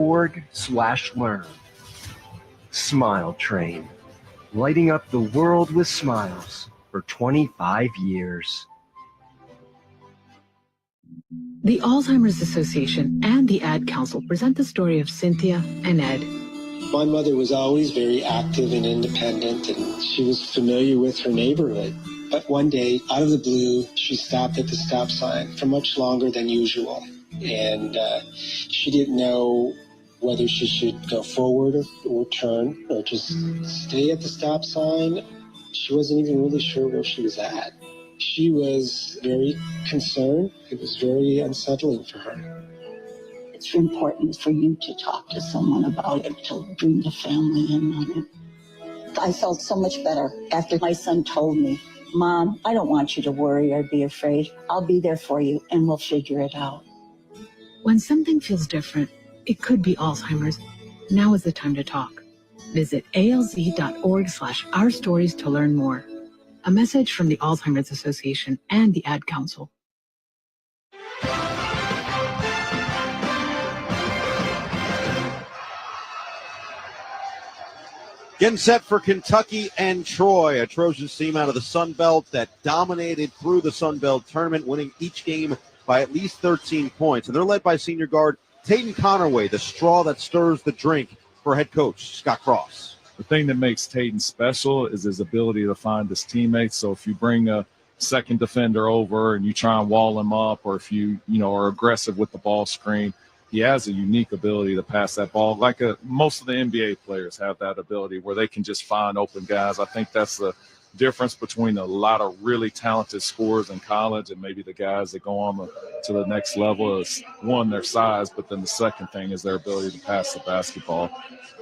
Smile.org/learn. Smile Train, lighting up the world with smiles for 25 years. The Alzheimer's Association and the Ad Council present the story of Cynthia and Ed. My mother was always very active and independent, and she was familiar with her neighborhood. But one day, out of the blue, she stopped at the stop sign for much longer than usual. And she didn't know whether she should go forward or turn or just stay at the stop sign. She wasn't even really sure where she was at. She was very concerned. It was very unsettling for her. It's important for you to talk to someone about it, to bring the family in on it. I felt so much better after my son told me, Mom, I don't want you to worry or be afraid. I'll be there for you and we'll figure it out. When something feels different, it could be Alzheimer's. Now is the time to talk. Visit alz.org/ourstories to learn more. A message from the Alzheimer's Association and the Ad Council. Getting set for Kentucky and Troy, a Trojans team out of the Sun Belt that dominated through the Sun Belt tournament, winning each game by at least 13 points. And they're led by senior guard Tayton Connerway, the straw that stirs the drink for head coach Scott Cross. The thing that makes Tayton special is his ability to find his teammates. So if you bring a second defender over and you try and wall him up, or if you are aggressive with the ball screen, he has a unique ability to pass that ball. Like most of the NBA players have that ability where they can just find open guys. I think that's the difference between a lot of really talented scorers in college and maybe the guys that go on to the next level is, one, their size, but then the second thing is their ability to pass the basketball.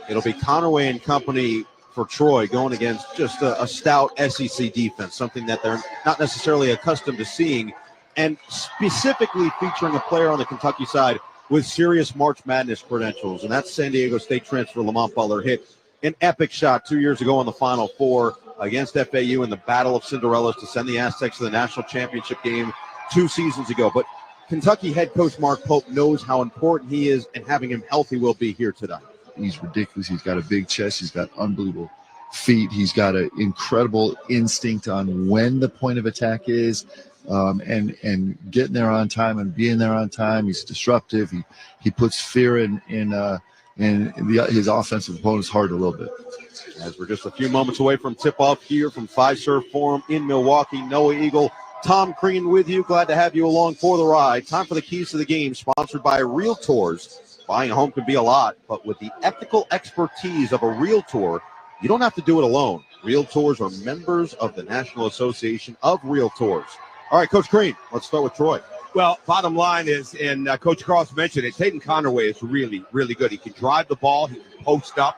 It'll be Connerway and company for Troy going against just a stout SEC defense, something that they're not necessarily accustomed to seeing, and specifically featuring a player on the Kentucky side with serious March Madness credentials, and that's San Diego State transfer Lamont Butler. Hit an epic shot 2 years ago in the Final Four against FAU in the Battle of Cinderellas to send the Aztecs to the national championship game 2 seasons ago. But Kentucky head coach Mark Pope knows how important he is, and having him healthy will be here tonight. He's ridiculous. He's got a big chest. He's got unbelievable feet. He's got an incredible instinct on when the point of attack is, and getting there on time and being there on time. He's disruptive. He puts fear in his offensive opponent's heart a little bit. As we're just a few moments away from tip-off here from Fiserv Forum in Milwaukee, Noah Eagle, Tom Crean with you. Glad to have you along for the ride. Time for the keys to the game, sponsored by Realtors. Buying a home can be a lot, but with the ethical expertise of a Realtor, you don't have to do it alone. Realtors are members of the National Association of Realtors. All right, Coach Crean, let's start with Troy. Well, bottom line is, and Coach Cross mentioned it, Tayton Connerway is really, really good. He can drive the ball. He can post up.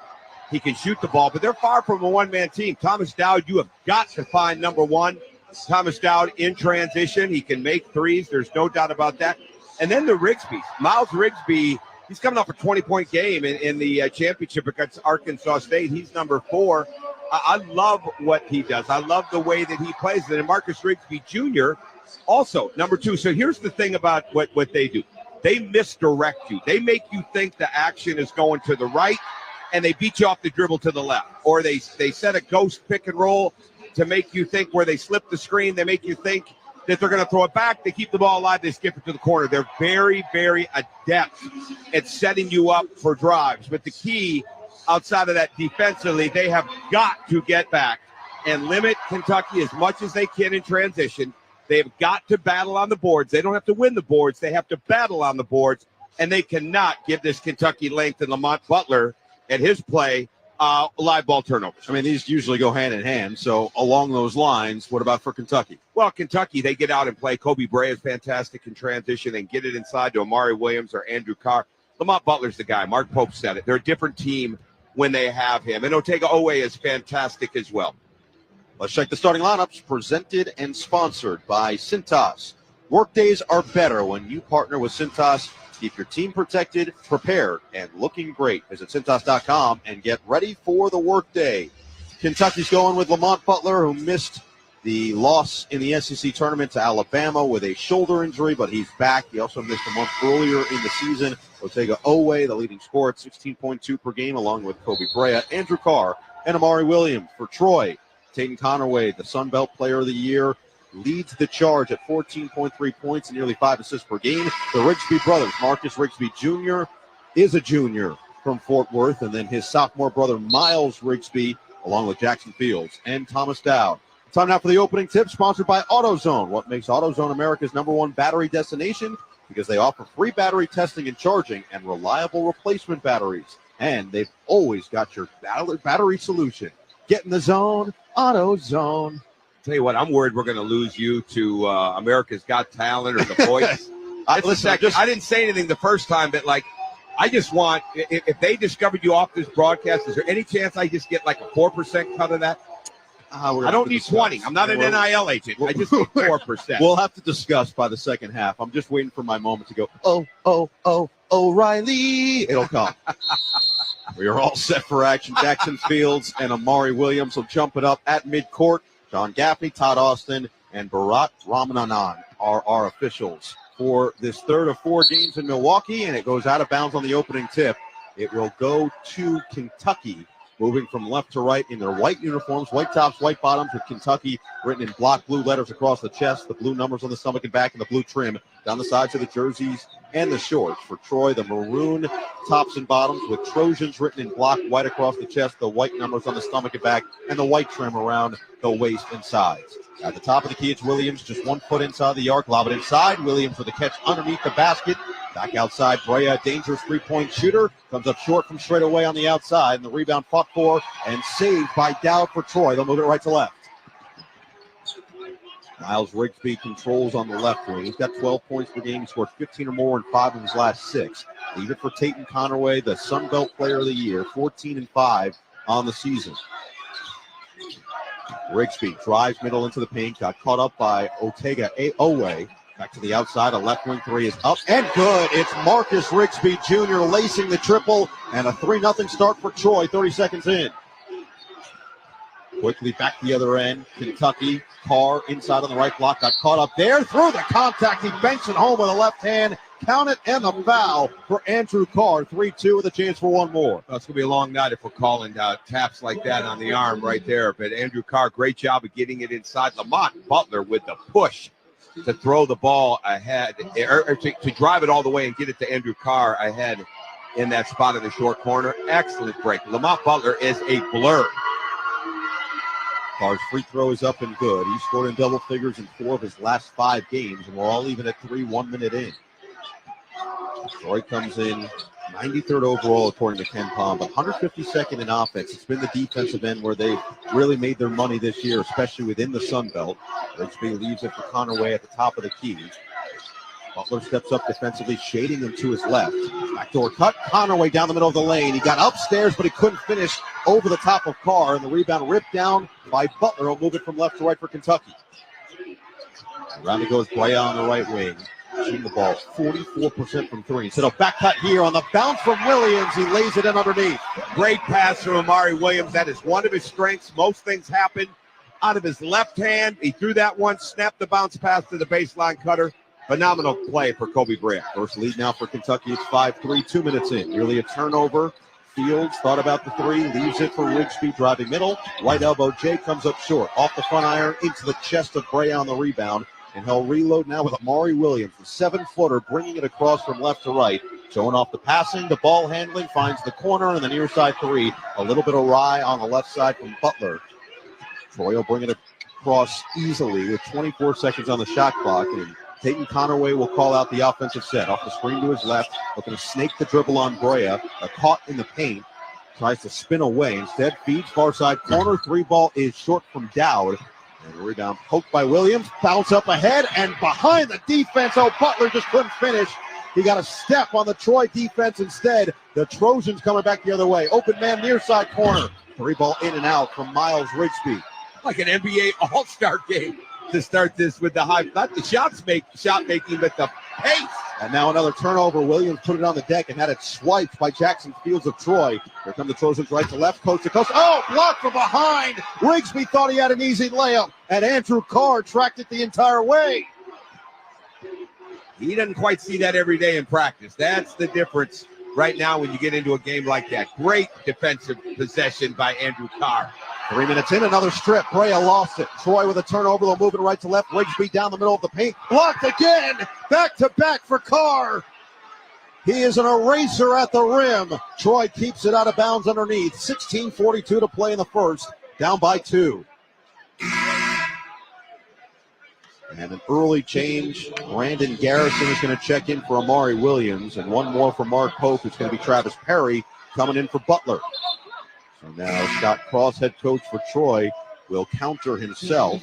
He can shoot the ball, but they're far from a one-man team. Thomas Dowd, you have got to find number one. Thomas Dowd in transition. He can make threes. There's no doubt about that. And then the Rigsby. Miles Rigsby, he's coming off a 20-point game in the championship against Arkansas State. He's number 4. I love what he does. I love the way that he plays. And then Marcus Rigsby Jr., also number 2. So here's the thing about what they do. They misdirect you. They make you think the action is going to the right, and they beat you off the dribble to the left. Or they set a ghost pick and roll to make you think, where they slip the screen, they make you think that they're going to throw it back. They keep the ball alive. They skip it to the corner. They're very, very adept at setting you up for drives. But the key outside of that defensively, they have got to get back and limit Kentucky as much as they can in transition. They've got to battle on the boards. They don't have to win the boards. They have to battle on the boards, and they cannot give this Kentucky length and Lamont Butler and his play live ball turnovers. I mean, these usually go hand in hand. So along those lines, what about for Kentucky? Well, Kentucky, they get out and play. Kobe Bray is fantastic in transition and get it inside to Amari Williams or Andrew Carr. Lamont Butler's the guy. Mark Pope said it. They're a different team when they have him. And Otega Owe is fantastic as well. Let's check the starting lineups, presented and sponsored by Cintas. Workdays are better when you partner with Cintas. Keep your team protected, prepared, and looking great. Visit Cintas.com and get ready for the workday. Kentucky's going with Lamont Butler, who missed the loss in the SEC tournament to Alabama with a shoulder injury, but he's back. He also missed a month earlier in the season. Otega Oweh, the leading scorer at 16.2 per game, along with Kobe Brea, Andrew Carr, and Amari Williams. For Troy, Tayton Connerway, the Sun Belt Player of the Year, leads the charge at 14.3 points and nearly 5 assists per game. The Rigsby brothers, Marcus Rigsby Jr. is a junior from Fort Worth, and then his sophomore brother, Miles Rigsby, along with Jackson Fields and Thomas Dowd. Time now for the opening tip, sponsored by AutoZone. What makes AutoZone America's #1 battery destination? Because they offer free battery testing and charging and reliable replacement batteries. And they've always got your battery solution. Get in the zone, AutoZone. Tell you what, I'm worried we're going to lose you to America's Got Talent or The Voice. I didn't say anything the first time, but I just want, if they discovered you off this broadcast, is there any chance I just get like a 4% cut of that? I don't need 20. I'm not an NIL agent. I just need 4%. We'll have to discuss by the second half. I'm just waiting for my moment to go, O'Reilly. It'll come. We are all set for action. Jackson Fields and Amari Williams will jump it up at midcourt. John Gaffney, Todd Austin, and Bharat Ramanandan are our officials for this third of 4 games in Milwaukee, and it goes out of bounds on the opening tip. It will go to Kentucky, moving from left to right in their white uniforms, white tops, white bottoms, with Kentucky written in block blue letters across the chest, the blue numbers on the stomach and back, and the blue trim down the sides of the jerseys and the shorts. For Troy, the maroon tops and bottoms with Trojans written in block white across the chest, the white numbers on the stomach and back, and the white trim around the waist and sides. At the top of the key, it's Williams, just 1 foot inside the arc, lob it inside. Williams with a catch underneath the basket. Back outside, Brea, dangerous three-point shooter. Comes up short from straight away on the outside, and the rebound fought for and saved by Dowd for Troy. They'll move it right to left. Miles Rigsby controls on the left wing. He's got 12 points per game. He scored 15 or more in 5 of his last 6. Leave it for Tayton Connerway, the Sun Belt Player of the Year, 14-5 on the season. Rigsby drives middle into the paint, got caught up by Otega Oweh. Back to the outside, a left wing 3 is up and good. It's Marcus Rigsby Jr. lacing the triple, and a 3-0 start for Troy, 30 seconds in. Quickly back the other end, Kentucky. Carr inside on the right block, got caught up there. Through the contact, he banks it home with a left hand. Count it, and the foul for Andrew Carr. 3-2 with a chance for one more. Well, it's going to be a long night if we're calling taps like that on the arm right there. But Andrew Carr, great job of getting it inside. Lamont Butler with the push to throw the ball ahead, or to drive it all the way and get it to Andrew Carr ahead in that spot in the short corner. Excellent break. Lamont Butler is a blur. Carr's free throw is up and good. He scored in double figures in 4 of his last 5 games, and we're all even at 3, 1 minute in. Troy comes in 93rd overall, according to Ken Palm, but 152nd in offense. It's been the defensive end where they've really made their money this year, especially within the Sun Belt. Rigsby leaves it for Connerway at the top of the key. Butler steps up defensively, shading him to his left. Backdoor cut. Connerway down the middle of the lane. He got upstairs, but he couldn't finish over the top of Carr, and the rebound ripped down by Butler. He'll move it from left to right for Kentucky. Around it goes Brea on the right wing. Shooting the ball 44% from 3. Instead of back cut here on the bounce from Williams, he lays it in underneath. Great pass from Amari Williams. That is one of his strengths. Most things happen out of his left hand. He threw that one, snapped the bounce pass to the baseline cutter. Phenomenal play for Kobe Brea. First lead now for Kentucky. It's 5-3, 2 minutes in. Nearly a turnover. Fields thought about the 3, leaves it for Rigsby, driving middle. Right elbow, Jay comes up short. Off the front iron, into the chest of Brea on the rebound. And he'll reload now with Amari Williams, the 7-footer, bringing it across from left to right. Showing off the passing, the ball handling, finds the corner, and the near side 3. A little bit awry on the left side from Butler. Troy will bring it across easily with 24 seconds on the shot clock. And Tayton Connerway will call out the offensive set. Off the screen to his left, looking to snake the dribble on Brea. Caught in the paint, tries to spin away. Instead, feeds far side corner. 3 ball is short from Dowd. And the rebound poked by Williams. Bounce up ahead and behind the defense. Oh, Butler just couldn't finish. He got a step on the Troy defense instead. The Trojans coming back the other way. Open man near side corner. 3 ball in and out from Miles Rigsby. Like an NBA All-Star game to start this with the high, not the shot making, but the pace And now another turnover. Williams put it on the deck and had it swiped by Jackson Fields of Troy. Here come the Trojans right to left, coast to coast. Oh, blocked from behind. Rigsby thought he had an easy layup, and Andrew Carr tracked it the entire way. He doesn't quite see that every day in practice. That's the difference right now when you get into a game like that. Great defensive possession by Andrew Carr. 3 minutes in, another strip. Brea lost it. Troy with a turnover. They'll move it right to left. Rigsby down the middle of the paint. Blocked again. Back to back for Carr. He is an eraser at the rim. Troy keeps it out of bounds underneath. 16:42 to play in the first. Down by 2. And an early change. Brandon Garrison is going to check in for Amari Williams. And one more for Mark Pope. It's going to be Travis Perry coming in for Butler. So now Scott Cross, head coach for Troy, will counter himself.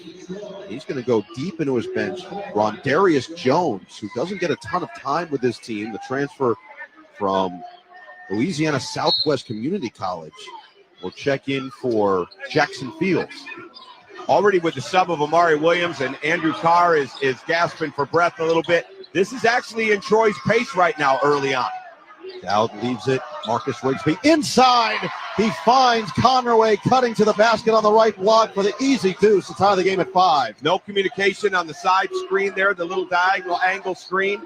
He's going to go deep into his bench. Rondarius Jones, who doesn't get a ton of time with this team, the transfer from Louisiana Southwest Community College, will check in for Jackson Fields. Already with the sub of Amari Williams, and Andrew Carr is gasping for breath a little bit. This is actually in Troy's pace right now early on. Dowd leaves it. Marcus Rigsby inside. He finds Conway cutting to the basket on the right block for the easy deuce to tie the game at 5. No communication on the side screen there, the little diagonal angle screen.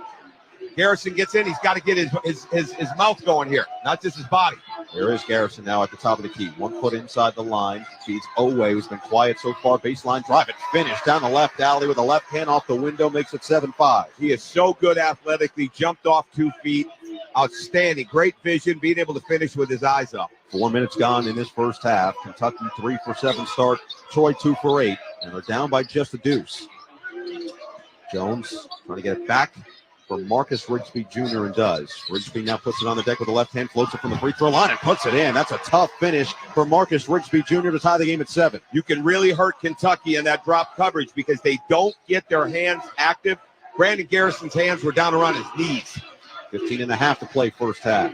Garrison gets in. He's got to get his mouth going here, not just his body. There is Garrison now at the top of the key. 1 foot inside the line. Feeds Owe, who's been quiet so far. Baseline drive and finish down the left alley with a left hand off the window. Makes it 7-5. He is so good athletically. Jumped off 2 feet. Outstanding. Great vision. Being able to finish with his eyes up. 4 minutes gone in this first half. Kentucky 3 for 7 start. Troy 2 for 8. And they're down by just a deuce. Jones trying to get it back for Marcus Rigsby Jr. and does. Rigsby now puts it on the deck with the left hand, floats it from the free throw line and puts it in. That's a tough finish for Marcus Rigsby Jr. to tie the game at 7. You can really hurt Kentucky in that drop coverage because they don't get their hands active. Brandon Garrison's hands were down around his knees. 15.5 to play first half.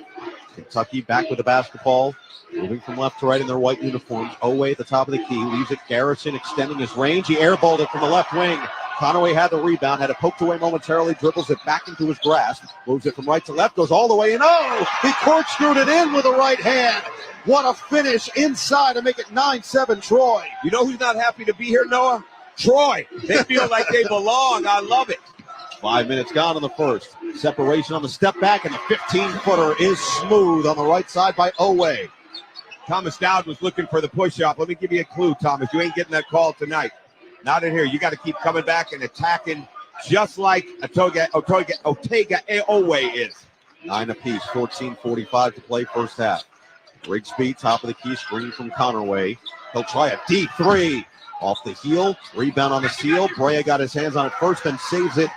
Kentucky back with the basketball, moving from left to right in their white uniforms. Owe at the top of the key, leaves it. Garrison extending his range. He airballed it from the left wing. Conway had the rebound, had it poked away momentarily, dribbles it back into his grasp, moves it from right to left, goes all the way in. Oh, he corkscrewed it in with the right hand. What a finish inside to make it 9-7 Troy. You know who's not happy to be here, Noah? Troy. They feel like they belong. I love it. 5 minutes gone in the first. Separation on the step back, and the 15-footer is smooth on the right side by Owe. Thomas Dowd was looking for the push-up. Let me give you a clue, Thomas. You ain't getting that call tonight. Not in here. You got to keep coming back and attacking just like Otega Owe is. 9 apiece, 14:45 to play first half. Rigsby, top of the key, screen from Conway. He'll try a deep 3. Off the heel, rebound on the seal. Brea got his hands on it first, then saves it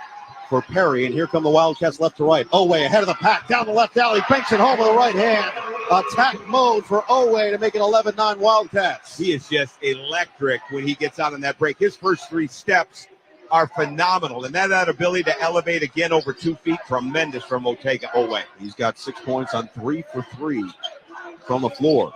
for Perry. And here come the Wildcats left to right. Owe ahead of the pack, down the left alley, banks it home with the right hand. Attack mode for Owe to make it 11-9 Wildcats. He is just electric when he gets out on that break. His first 3 steps are phenomenal. And that ability to elevate again over 2 feet, tremendous from Otega Owe. He's got 6 points on 3 for 3 from the floor.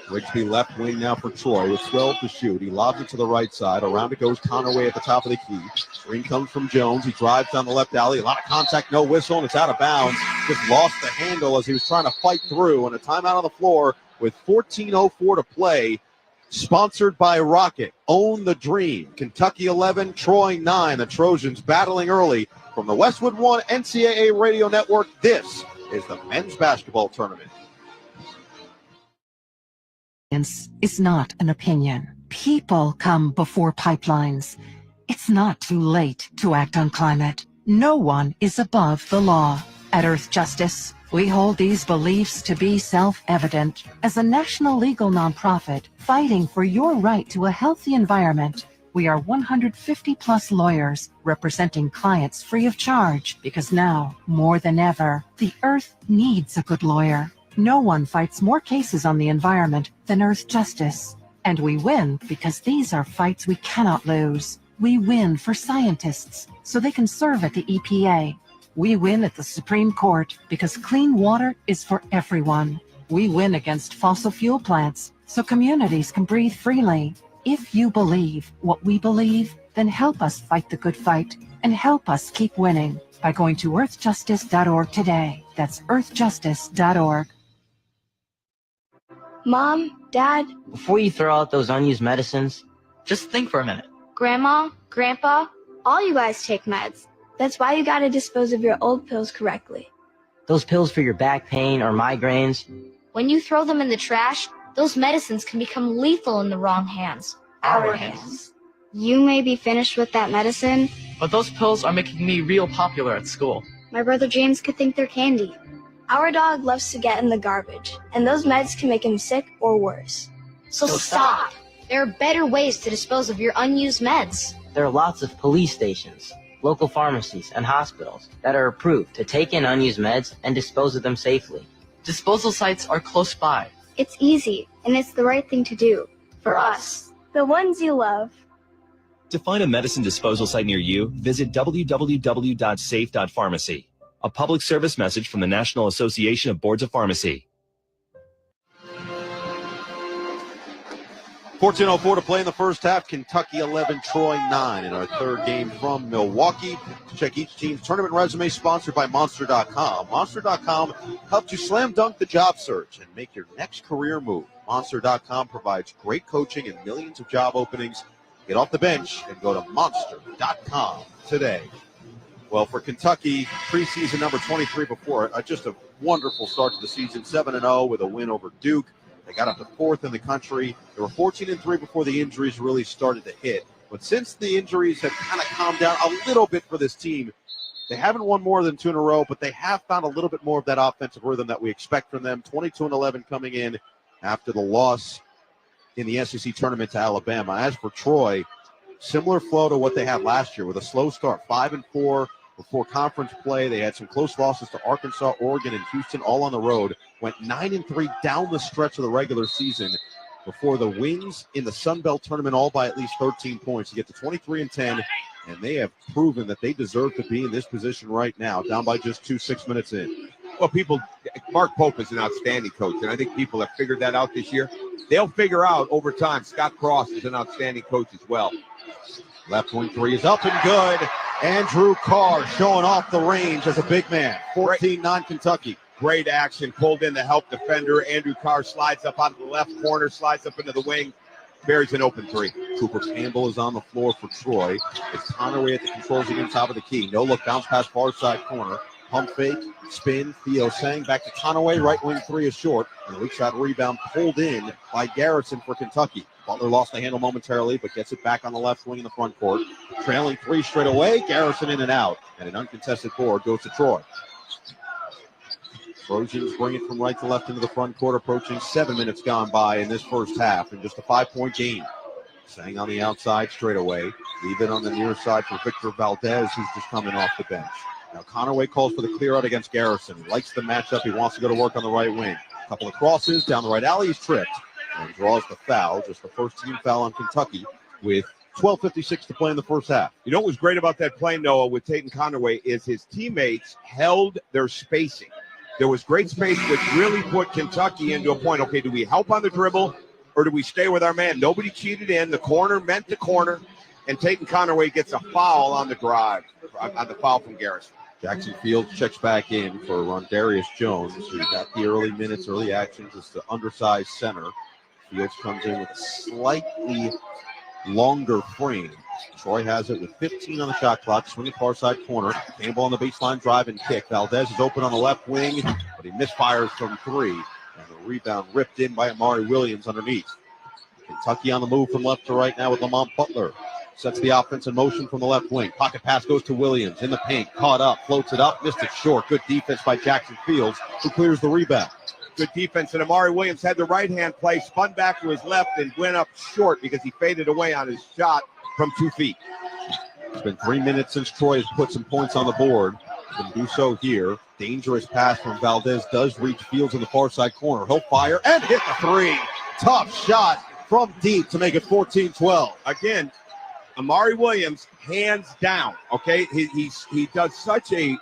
Rigsby left wing now for Troy with 12 to shoot. He lobs it to the right side. Around it goes Conway at the top of the key. Screen comes from Jones. He drives down the left alley. A lot of contact, no whistle, and it's out of bounds. Just lost the handle as he was trying to fight through. And a timeout on the floor with 14:04 to play. Sponsored by Rocket. Own the dream. Kentucky 11, Troy 9. The Trojans battling early. From the Westwood One NCAA Radio Network, this is the men's basketball tournament. Is not an opinion. People come before pipelines. It's not too late to act on climate. No one is above the law. At Earth Justice, we hold these beliefs to be self-evident. As a national legal nonprofit fighting for your right to a healthy environment, we are 150-plus lawyers representing clients free of charge because now, more than ever, the Earth needs a good lawyer. No one fights more cases on the environment than Earth Justice. And we win because these are fights we cannot lose. We win for scientists so they can serve at the EPA. We win at the Supreme Court because clean water is for everyone. We win against fossil fuel plants so communities can breathe freely. If you believe what we believe, then help us fight the good fight and help us keep winning. by going to earthjustice.org today. That's earthjustice.org. Mom, Dad, Before you throw out those unused medicines, just think for a minute. Grandma, Grandpa, all you guys take meds. That's why you gotta dispose of your old pills correctly. Those pills for your back pain or migraines, When you throw them in the trash, those medicines can become lethal in the wrong hands. Our hands. You may be finished with that medicine, but those pills are making me real popular at school. my brother James could think they're candy. Our dog loves to get in the garbage, and those meds can make him sick or worse. So stop. There are better ways to dispose of your unused meds. there are lots of police stations, local pharmacies, and hospitals that are approved to take in unused meds and dispose of them safely. Disposal sites are close by. It's easy, and it's the right thing to do. For us. The ones you love. To find a medicine disposal site near you, visit www.safe.pharmacy. A public service message from the National Association of Boards of Pharmacy. 14:04 to play in the first half. Kentucky 11, Troy 9 in our third game from Milwaukee. Check each team's tournament resume, sponsored by Monster.com. Monster.com helps you slam dunk the job search and make your next career move. Monster.com provides great coaching and millions of job openings. Get off the bench and go to Monster.com today. Well, for Kentucky, preseason number 23 before, just a wonderful start to the season, 7-0 with a win over Duke. They got up to fourth in the country. They were 14-3 before the injuries really started to hit. But since the injuries have kind of calmed down a little bit for this team, they haven't won more than 2 in a row, but they have found a little bit more of that offensive rhythm that we expect from them. 22-11 coming in after the loss in the SEC tournament to Alabama. As for Troy, similar flow to what they had last year with a slow start, 5-4 before conference play. They had some close losses to Arkansas, Oregon, and Houston, all on the road. Went 9-3 down the stretch of the regular season before the wins in the Sun Belt tournament, all by at least 13 points to get to 23-10. And they have proven that they deserve to be in this position right now, down by just 6 minutes in. Well, Mark Pope is an outstanding coach, and I think people have figured that out this year. They'll figure out over time. Scott Cross is an outstanding coach as well. Left wing three is up and good. Andrew Carr showing off the range as a big man. 14-9 Kentucky. Great action, pulled in the help defender. Andrew Carr slides up out of the left corner, slides up into the wing, buries an open three. Cooper Campbell is on the floor for Troy. It's Conaway at the controls again, top of the key. No look, bounce pass far side corner. Pump fake, spin, Theo Sang back to Conaway. Right wing three is short. And the weak shot rebound pulled in by Garrison for Kentucky. Butler lost the handle momentarily, but gets it back on the left wing in the front court. Trailing three straight away. Garrison in and out. And an uncontested board goes to Troy. Trojans bring it from right to left into the front court, approaching 7 minutes gone by in this first half, in just a 5-point game. Sang on the outside straight away. Leave it on the near side for Victor Valdez, who's just coming off the bench. Now Conaway calls for the clear out against Garrison. He likes the matchup. He wants to go to work on the right wing. A couple of crosses down the right alley. He's tripped and draws the foul. Just the first team foul on Kentucky with 12:56 to play in the first half. You know what was great about that play, Noah, with Tatum Conaway is his teammates held their spacing. There was great space, which really put Kentucky into a point. Okay, do we help on the dribble or do we stay with our man? Nobody cheated in. The corner meant the corner, and Tatum Conaway gets a foul on the drive, on the foul from Garrison. Jackson Fields checks back in for Rondarius Jones, who got the early minutes, early action, just the undersized center. Fields comes in with a slightly longer frame. Troy has it with 15 on the shot clock, swinging far side corner. Campbell on the baseline, drive and kick. Valdez is open on the left wing, but he misfires from three. And the rebound ripped in by Amari Williams underneath. Kentucky on the move from left to right now with Lamont Butler. Sets the offense in motion from the left wing. Pocket pass goes to Williams in the paint. Caught up, floats it up, missed it short. Good defense by Jackson Fields, who clears the rebound. Good defense, and Amari Williams had the right-hand play, spun back to his left, and went up short because he faded away on his shot from 2 feet. It's been 3 minutes since Troy has put some points on the board. Can do so here. Dangerous pass from Valdez does reach Fields in the far side corner. He'll fire and hit the three. Tough shot from deep to make it 14-12. Again, Amari Williams, hands down, okay? He does such a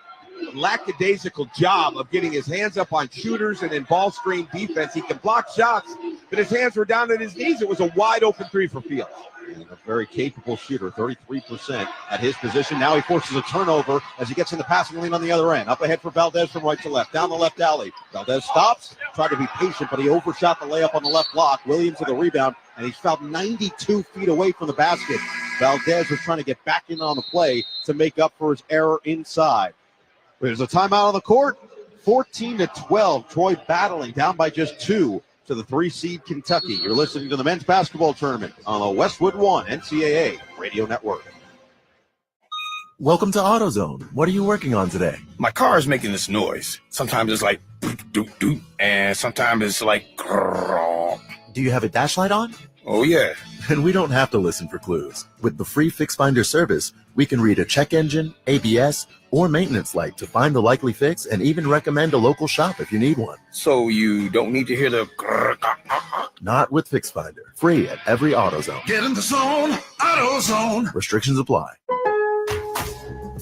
lackadaisical job of getting his hands up on shooters and in ball screen defense. He can block shots, but his hands were down at his knees. It was a wide open three for Fields. And a very capable shooter, 33% at his position. Now he forces a turnover as he gets in the passing lane on the other end. Up ahead for Valdez from right to left. Down the left alley. Valdez stops, tried to be patient, but he overshot the layup on the left block. Williams with the rebound, and he's fouled 92 feet away from the basket. Valdez was trying to get back in on the play to make up for his error inside. There's a timeout on the court. 14-12. Troy battling down by just 2 to the 3-seed Kentucky. You're listening to the men's basketball tournament on the Westwood One NCAA Radio Network. Welcome to AutoZone. What are you working on today? My car is making this noise. Sometimes it's like doot doot, and sometimes it's like grrr. Do you have a dash light on? Oh yeah. And we don't have to listen for clues. With the free Fix Finder service, we can read a check engine, ABS, or maintenance light to find the likely fix and even recommend a local shop if you need one. So you don't need to hear the grrr. Not with Fix Finder. Free at every AutoZone. Get in the zone, AutoZone. Restrictions apply.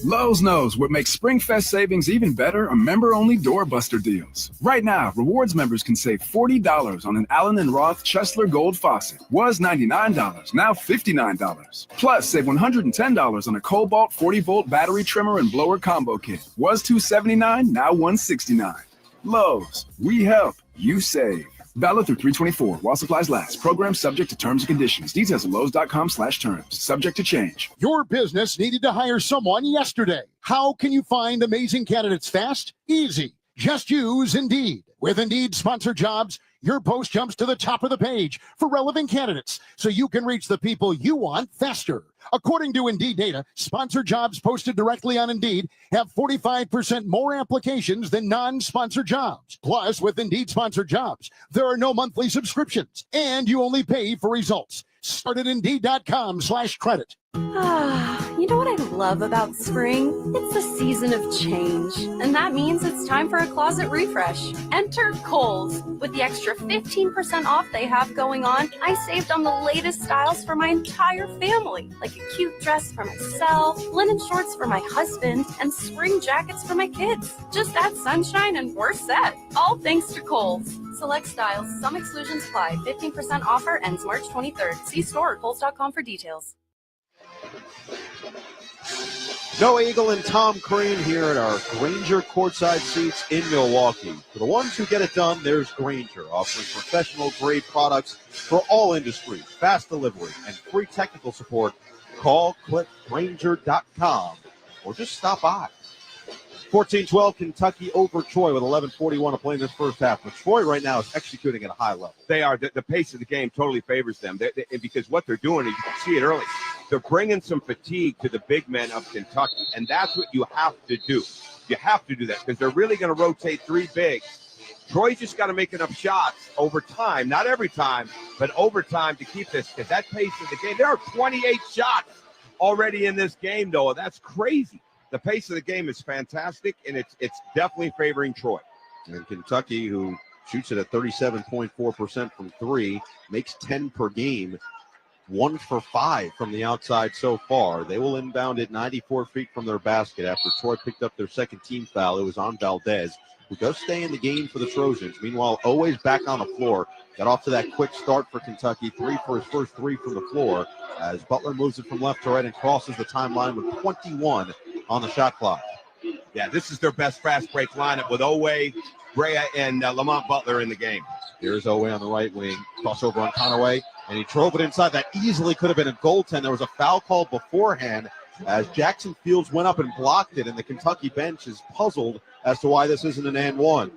Lowe's knows what makes SpringFest savings even better are member-only doorbuster deals. Right now, rewards members can save $40 on an Allen & Roth Chesler Gold faucet. Was $99, now $59. Plus, save $110 on a Cobalt 40-volt battery trimmer and blower combo kit. Was $279, now $169. Lowe's, we help, you save. Valid through 3/24 while supplies last. Program subject to terms and conditions. Details at Lowe's.com/terms. Subject to change. Your business needed to hire someone yesterday. How can you find amazing candidates fast? Easy. Just use Indeed. With Indeed Sponsored Jobs, your post jumps to the top of the page for relevant candidates so you can reach the people you want faster. According to Indeed data, sponsored jobs posted directly on Indeed have 45% more applications than non-sponsored jobs. Plus, with Indeed Sponsored Jobs, there are no monthly subscriptions, and you only pay for results. Start at Indeed.com/credit. You know what I love about spring? It's the season of change, and that means it's time for a closet refresh. Enter Kohl's. With the extra 15% off they have going on, I saved on the latest styles for my entire family, like a cute dress for myself, linen shorts for my husband, and spring jackets for my kids. Just add sunshine and we're set. All thanks to Kohl's. Select styles, some exclusions apply. 15% offer ends March 23rd. See store or Kohl's.com for details. Noah Eagle and Tom Crean here at our Grainger courtside seats in Milwaukee. For the ones who get it done, there's Grainger, offering professional-grade products for all industries, fast delivery, and free technical support. Call, click Grainger.com, or just stop by. 14-12, Kentucky over Troy with 11:41 to play in this first half. But Troy right now is executing at a high level. They are. The pace of the game totally favors them. Because what they're doing, is you can see it early, they're bringing some fatigue to the big men of Kentucky, and that's what you have to do. You have to do that because they're really going to rotate 3 bigs. Troy's just got to make enough shots over time, not every time, but over time to keep this, because that pace of the game, there are 28 shots already in this game, Noah. That's crazy. The pace of the game is fantastic, and it's definitely favoring Troy. And Kentucky, who shoots it at 37.4% from 3, makes 10 per game, 1 for 5 from the outside so far. They will inbound it 94 feet from their basket after Troy picked up their second team foul. It was on Valdez, who does stay in the game for the Trojans. Meanwhile, always back on the floor. Got off to that quick start for Kentucky. 3 for his first 3 from the floor as Butler moves it from left to right and crosses the timeline with 21 on the shot clock. Yeah, this is their best fast break lineup with Owe, Brea, and Lamont Butler in the game. Here's Owe on the right wing. Crossover on Conaway, and he drove it inside. That easily could have been a goaltend. There was a foul called beforehand as Jackson Fields went up and blocked it, and the Kentucky bench is puzzled as to why this isn't an and one.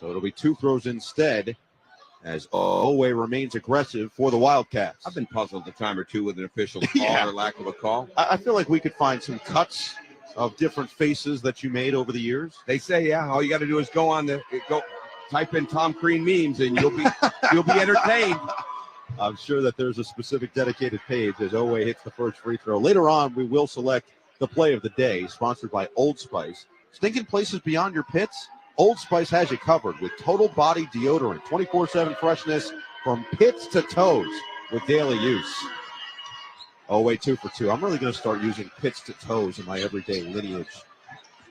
So it'll be 2 throws instead as Owe remains aggressive for the Wildcats. I've been puzzled a time or two with an official call or lack of a call. I feel like we could find some cuts of different faces that you made over the years. They say, yeah, all you got to do is go type in Tom Crean memes and you'll be entertained. I'm sure that there's a specific dedicated page as Owe hits the first free throw. Later on, we will select the play of the day, sponsored by Old Spice. Stinking places beyond your pits? Old Spice has you covered with total body deodorant, 24/7 freshness from pits to toes with daily use. Owe 2 for 2. I'm really going to start using pits to toes in my everyday lineage.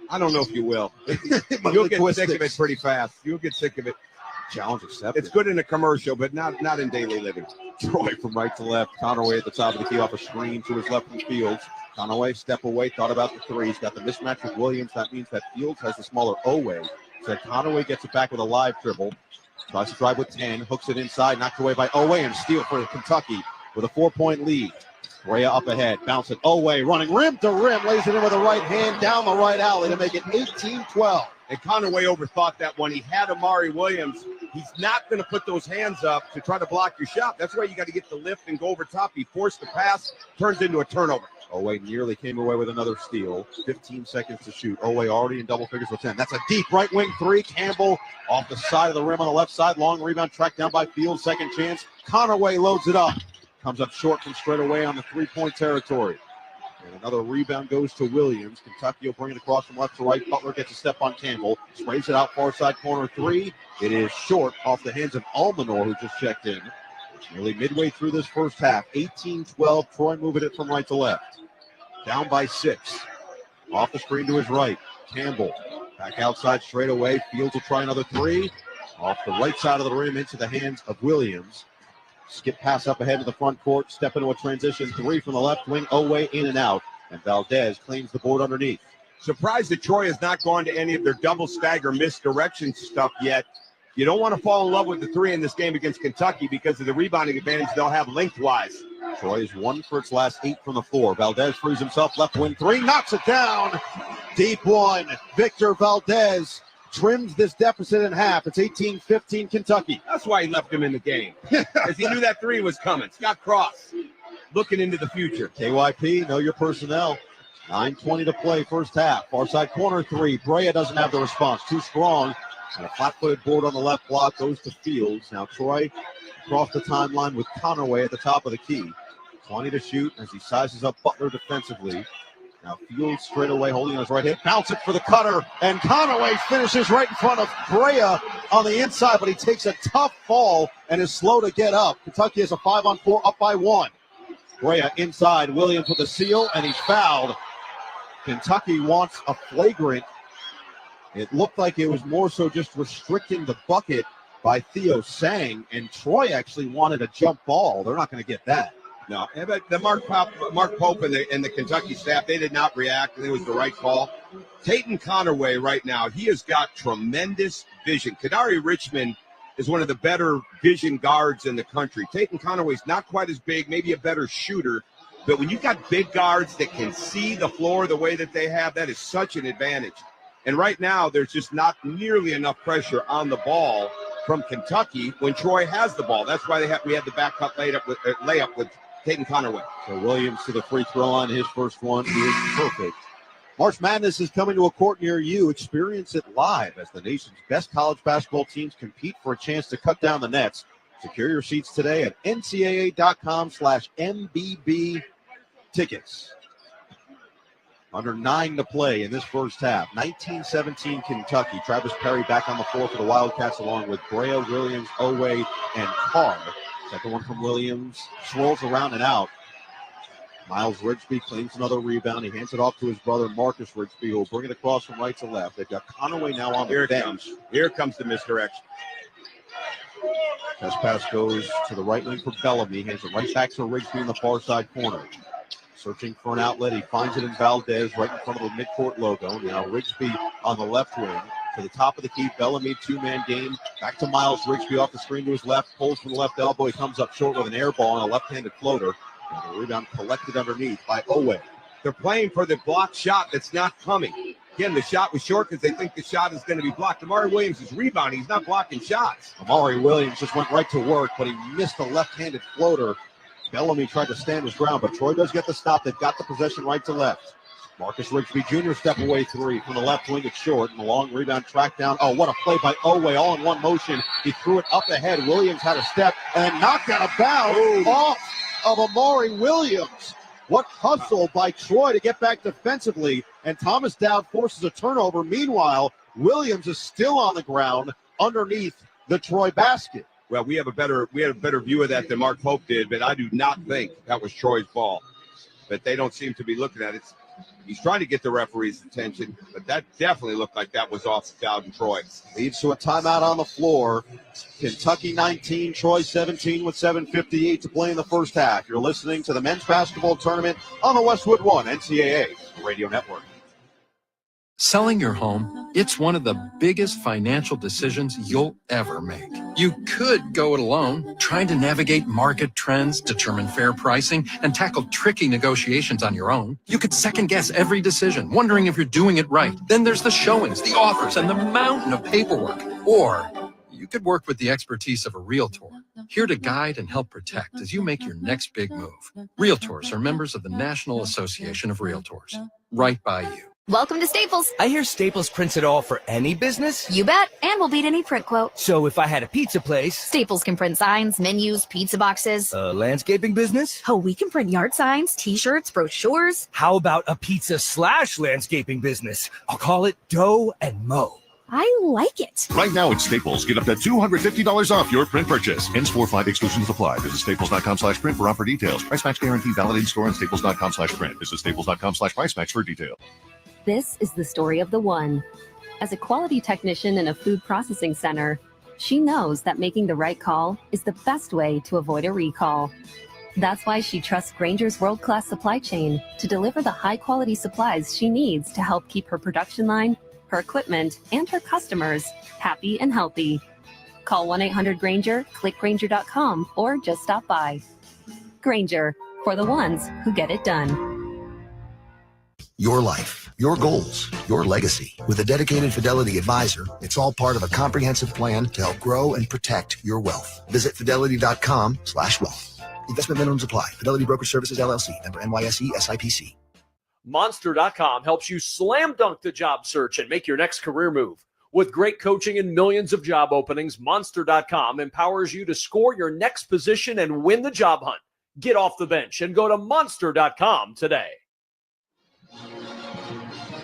I don't know if you will. You'll get sick of it pretty fast. You'll get sick of it. Challenge accepted. It's good in a commercial, but not in daily living. Troy from right to left. Conaway at the top of the key off a screen to his left from Fields. Conaway, step away, thought about the three. He's got the mismatch with Williams. That means that Fields has the smaller O-way. So Conaway gets it back with a live dribble. Tries to drive with 10, hooks it inside, knocked away by Oway, and steal for Kentucky with a 4-point lead. Rhea up ahead, bounce it Oway, running rim to rim, lays it in with the right hand down the right alley to make it 18-12. And Conaway overthought that one. He had Amari Williams. He's not going to put those hands up to try to block your shot. That's why you got to get the lift and go over top. He forced the pass, turns into a turnover. Oway nearly came away with another steal. 15 seconds to shoot. Oway already in double figures with 10. That's a deep right wing three. Campbell off the side of the rim on the left side. Long rebound tracked down by Fields. Second chance. Conaway loads it up. Comes up short from straight away on the three-point territory. And another rebound goes to Williams. Kentucky will bring it across from left to right. Butler gets a step on Campbell. Sprays it out far side corner three. It is short off the hands of Almanor, who just checked in. Nearly midway through this first half. 18-12. Troy moving it from right to left. Down by 6. Off the screen to his right. Campbell back outside straight away. Fields will try another three. Off the right side of the rim into the hands of Williams. Skip pass up ahead to the front court. Step into a transition three from the left wing. Oway in and out. And Valdez claims the board underneath. Surprised that Troy has not gone to any of their double stagger misdirection stuff yet. You don't want to fall in love with the three in this game against Kentucky because of the rebounding advantage they'll have lengthwise. Troy is 1 for its last 8 from the floor. Valdez frees himself, left wing three, knocks it down. Deep one. Victor Valdez trims this deficit in half. It's 18-15 Kentucky. That's why he left him in the game, because he knew that three was coming. Scott Cross looking into the future. KYP, know your personnel. 9:20 to play first half. Far side corner three. Brea doesn't have the response. Too strong. And a flat-footed board on the left block goes to Fields. Now Troy across the timeline with Conaway at the top of the key. 20 to shoot as he sizes up Butler defensively. Now Fields straight away holding on his right hip. Bounce it for the cutter. And Conaway finishes right in front of Brea on the inside, but he takes a tough fall and is slow to get up. Kentucky has a 5-on-4 up by 1. Brea inside. Williams with a seal, and he's fouled. Kentucky wants a flagrant. It looked like it was more so just restricting the bucket by Theo Sang, and Troy actually wanted a jump ball. They're not going to get that. No, but the Mark Pope and the Kentucky staff, they did not react. It was the right call. Tatum Conaway right now, he has got tremendous vision. Kadari Richmond is one of the better vision guards in the country. Tatum Conaway's not quite as big, maybe a better shooter. But when you've got big guards that can see the floor the way that they have, that is such an advantage. And right now, there's just not nearly enough pressure on the ball from Kentucky when Troy has the ball. That's why we had the back cut layup with Tatum Conaway. So Williams to the free throw line. His first one is perfect. March Madness is coming to a court near you. Experience it live as the nation's best college basketball teams compete for a chance to cut down the nets. Secure your seats today at ncaa.com/MBB tickets. Under 9 to play in this first half. 19-17 Kentucky. Travis Perry back on the floor for the Wildcats along with Brea, Williams, Oway, and Carr. Second one from Williams. Swirls around and out. Miles Rigsby claims another rebound. He hands it off to his brother Marcus Rigsby, who will bring it across from right to left. They've got Conaway now on the bench. Here comes the misdirection. Test pass goes to the right wing for Bellamy. Hands it right back to Rigsby in the far side corner. Searching for an outlet. He finds it in Valdez right in front of the midcourt logo. Now Rigsby on the left wing. To the top of the key. Bellamy, two-man game. Back to Miles Rigsby off the screen to his left. Pulls from the left elbow. He comes up short with an air ball and a left-handed floater. And the rebound collected underneath by Oway. They're playing for the blocked shot that's not coming. Again, the shot was short because they think the shot is going to be blocked. Amari Williams is rebounding. He's not blocking shots. Amari Williams just went right to work, but he missed a left-handed floater. Bellamy tried to stand his ground, but Troy does get the stop. They've got the possession right to left. Marcus Rigsby Jr. step away three from the left wing. It's short, and the long rebound tracked down. Oh, what a play by Oway, all in one motion. He threw it up ahead. Williams had a step and knocked out of bounds off of Amari Williams. What hustle by Troy to get back defensively, and Thomas Dowd forces a turnover. Meanwhile, Williams is still on the ground underneath the Troy basket. Well, we had a better view of that than Mark Pope did, but I do not think that was Troy's ball. But they don't seem to be looking at it. He's trying to get the referee's attention, but that definitely looked like that was off Dowden Troy. Leads to a timeout on the floor. Kentucky 19, Troy 17 with 7:58 to play in the first half. You're listening to the men's basketball tournament on the Westwood One NCAA Radio Network. Selling your home, it's one of the biggest financial decisions you'll ever make. You could go it alone, trying to navigate market trends, determine fair pricing, and tackle tricky negotiations on your own. You could second guess every decision, wondering if you're doing it right. Then there's the showings, the offers, and the mountain of paperwork. Or you could work with the expertise of a realtor, here to guide and help protect as you make your next big move. Realtors are members of the National Association of Realtors. Right by you. Welcome to Staples. I hear Staples prints it all for any business. You bet, and we'll beat any print quote. So if I had a pizza place... Staples can print signs, menus, pizza boxes. A landscaping business? Oh, we can print yard signs, t-shirts, brochures. How about a pizza/landscaping business? I'll call it Dough and Mo. I like it. Right now at Staples, get up to $250 off your print purchase. Hence 4-5 exclusions apply. Visit staples.com/print for offer details. Price match guarantee valid in store and staples.com/print. Visit staples.com/price match for details. This is the story of the one. As a quality technician in a food processing center, she knows that making the right call is the best way to avoid a recall. That's why she trusts Grainger's world-class supply chain to deliver the high-quality supplies she needs to help keep her production line, her equipment, and her customers happy and healthy. Call 1-800-GRAINGER, click Grainger.com, or just stop by. Grainger, for the ones who get it done. Your life, your goals, your legacy. With a dedicated Fidelity advisor, it's all part of a comprehensive plan to help grow and protect your wealth. Visit fidelity.com/wealth. Investment minimums apply. Fidelity Brokerage Services, LLC, member NYSE, SIPC. Monster.com helps you slam dunk the job search and make your next career move. With great coaching and millions of job openings, Monster.com empowers you to score your next position and win the job hunt. Get off the bench and go to Monster.com today.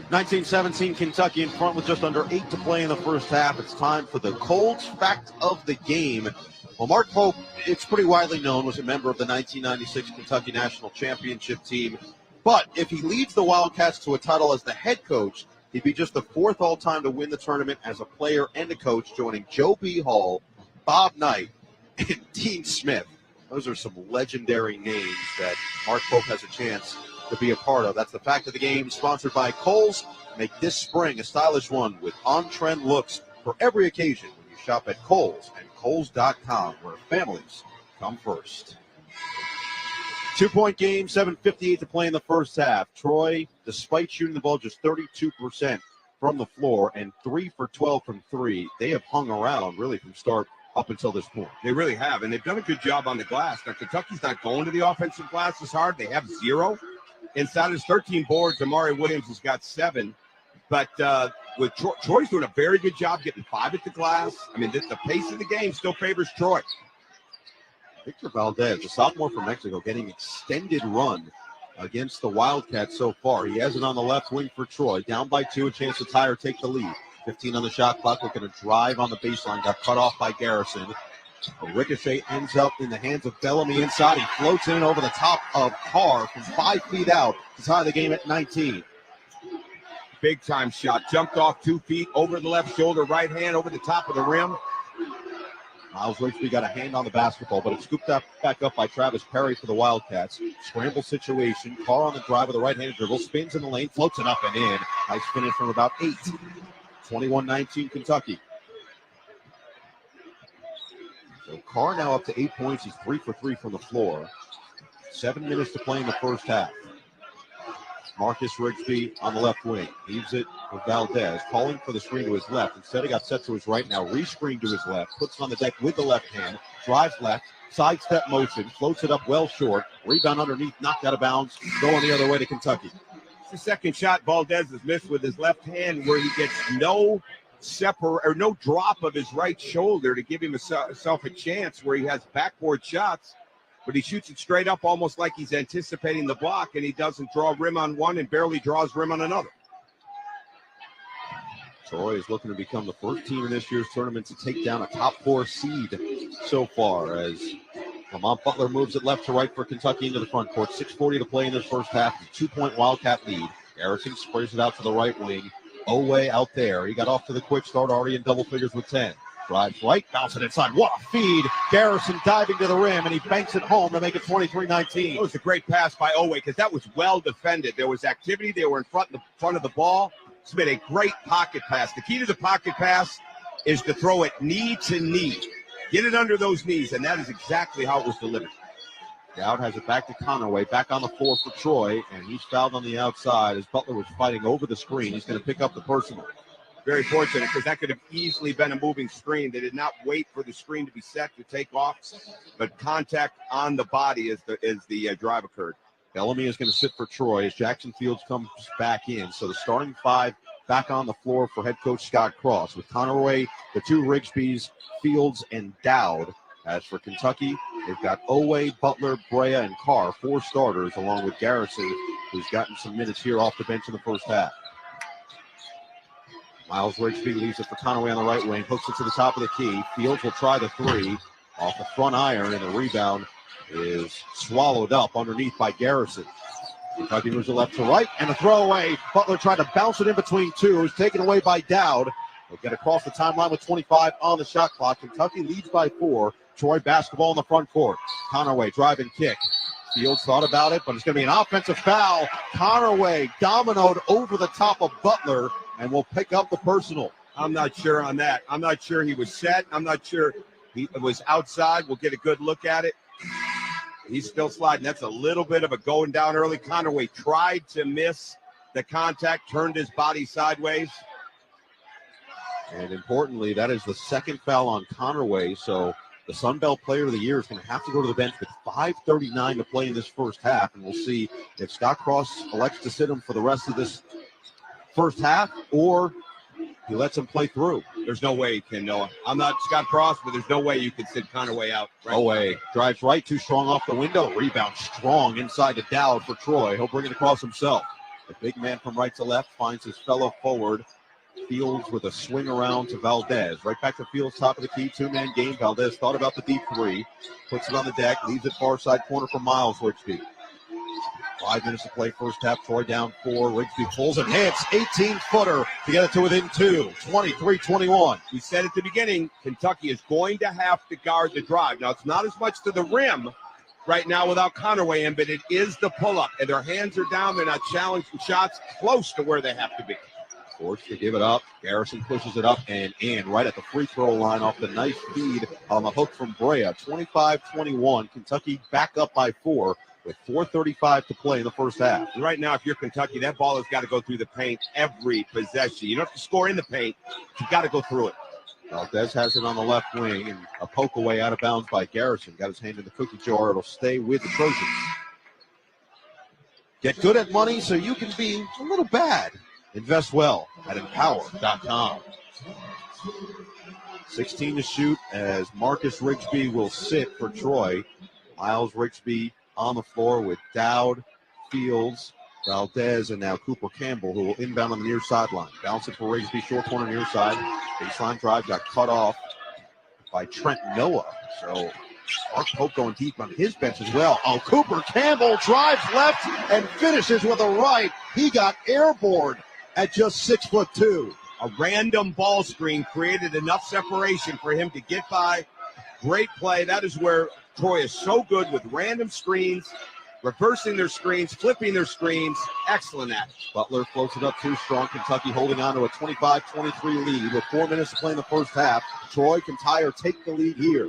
19-17, Kentucky in front with just under 8 to play in the first half. It's time for the Colts fact of the game. Well, Mark Pope, it's pretty widely known, was a member of the 1996 Kentucky National Championship team. But if he leads the Wildcats to a title as the head coach, he'd be just the fourth all-time to win the tournament as a player and a coach, joining Joe B. Hall, Bob Knight, and Dean Smith. Those are some legendary names that Mark Pope has a chance to be a part of. That's the fact of the game, sponsored by Kohl's. Make this spring a stylish one with on-trend looks for every occasion when you shop at Kohl's and Kohls.com, where families come first. 2-point game, 7:58 to play in the first half. Troy, despite shooting the ball just 32% from the floor and 3 for 12 from 3, they have hung around really from start up until this point. They really have, and they've done a good job on the glass. Now, Kentucky's not going to the offensive glass as hard. They have 0. Inside his 13 boards, Amari Williams has got 7. But with Troy's doing a very good job getting 5 at the glass. I mean, the pace of the game still favors Troy. Victor Valdez, a sophomore from Mexico, getting extended run against the Wildcats so far. He has it on the left wing for Troy. Down by 2, a chance to tie or take the lead. 15 on the shot clock, looking to drive on the baseline. Got cut off by Garrison. A ricochet ends up in the hands of Bellamy inside. He floats in over the top of Carr from 5 feet out to tie the game at 19. Big time shot. Jumped off 2 feet over the left shoulder, right hand over the top of the rim. Miles Rigsby got a hand on the basketball, but it's scooped up back up by Travis Perry for the Wildcats. Scramble situation. Carr on the drive with a right-handed dribble. Spins in the lane, floats it up and in. Nice finish from about 8. 21-19 Kentucky. So Carr now up to 8 points. He's 3 for 3 from the floor. 7 minutes to play in the first half. Marcus Rigsby on the left wing. Leaves it with Valdez. Calling for the screen to his left. Instead, he got set to his right now. Re-screen to his left. Puts it on the deck with the left hand. Drives left. Sidestep motion. Floats it up well short. Rebound underneath. Knocked out of bounds. Going the other way to Kentucky. It's the second shot Valdez has missed with his left hand, where he gets no drop of his right shoulder to give himself a chance where he has backboard shots. But he shoots it straight up almost like he's anticipating the block, and he doesn't draw rim on one and barely draws rim on another. Troy is looking to become the first team in this year's tournament to take down a top 4 seed so far, as Lamont Butler moves it left to right for Kentucky into the front court. 6:40 to play in this first half. A 2-point Wildcat lead. Garrison sprays it out to the right wing. Oway out there. He got off to the quick start, already in double figures with 10. Drives right, bounce it inside. What a feed. Garrison diving to the rim, and he banks it home to make it 23-19. It was a great pass by Oway because that was well defended. There was activity. They were in front of the ball. It's been a great pocket pass. The key to the pocket pass is to throw it knee to knee. Get it under those knees, and that is exactly how it was delivered. Dowd has it back to Conaway, back on the floor for Troy, and he's fouled on the outside as Butler was fighting over the screen. He's going to pick up the personal. Very fortunate because that could have easily been a moving screen. They did not wait for the screen to be set to take off, but contact on the body as the drive occurred. Bellamy is going to sit for Troy as Jackson Fields comes back in. So the starting five back on the floor for head coach Scott Cross with Conaway, the two Rigsbys, Fields, and Dowd. As for Kentucky, they've got Oway, Butler, Brea, and Carr, 4 starters, along with Garrison, who's gotten some minutes here off the bench in the first half. Miles Rigsby leaves it for Conaway on the right wing, hooks it to the top of the key. Fields will try the 3 off the front iron, and the rebound is swallowed up underneath by Garrison. Kentucky moves it left to right, and a throwaway. Butler tried to bounce it in between two. It was taken away by Dowd. They'll get across the timeline with 25 on the shot clock. Kentucky leads by 4. Troy basketball in the front court. Conaway driving kick. Fields thought about it, but it's going to be an offensive foul. Conaway dominoed over the top of Butler and will pick up the personal. I'm not sure on that. I'm not sure he was set. I'm not sure he was outside. We'll get a good look at it. He's still sliding. That's a little bit of a going down early. Conaway tried to miss the contact, turned his body sideways. And importantly, that is the second foul on Conaway. So the Sun Belt Player of the Year is going to have to go to the bench with 5:39 to play in this first half. And we'll see if Scott Cross elects to sit him for the rest of this first half or he lets him play through. There's no way he can, Noah. I'm not Scott Cross, but there's no way you can sit Conaway out. Right Oway drives right, too strong off the window. Rebound strong inside to Dowd for Troy. He'll bring it across himself. The big man from right to left finds his fellow forward. Fields with a swing around to Valdez. Right back to Fields, top of the key, 2-man game. Valdez thought about the deep 3. Puts it on the deck, leaves it far side corner for Miles Rigsby. 5 minutes to play first half. Troy down 4. Rigsby pulls and hits. 18-footer to get it to within 2. 23-21. We said at the beginning, Kentucky is going to have to guard the drive. Now, it's not as much to the rim right now without Conaway in, but it is the pull-up. And their hands are down. They're not challenging shots close to where they have to be. Forced to give it up. Garrison pushes it up and in right at the free throw line off the nice feed on the hook from Brea. 25-21. Kentucky back up by 4 with 4:35 to play in the first half. Right now, if you're Kentucky, that ball has got to go through the paint every possession. You don't have to score in the paint. You've got to go through it. Valdez has it on the left wing and a poke away out of bounds by Garrison. Got his hand in the cookie jar. It'll stay with the Trojans. Get good at money so you can be a little bad. Invest well at Empower.com. 16 to shoot as Marcus Rigsby will sit for Troy. Miles Rigsby on the floor with Dowd, Fields, Valdez, and now Cooper Campbell, who will inbound on the near sideline. Bounce it for Rigsby, short corner near side. Baseline drive got cut off by Trent Noah. So Mark Pope going deep on his bench as well. Oh, Cooper Campbell drives left and finishes with a right. He got airborne at just 6'2". A random ball screen created enough separation for him to get by. Great play. That is where Troy is so good with random screens, reversing their screens, flipping their screens. Excellent action. Butler floats it up too strong. Kentucky holding on to a 25-23 lead with 4 minutes to play in the first half. Troy can tie or take the lead here.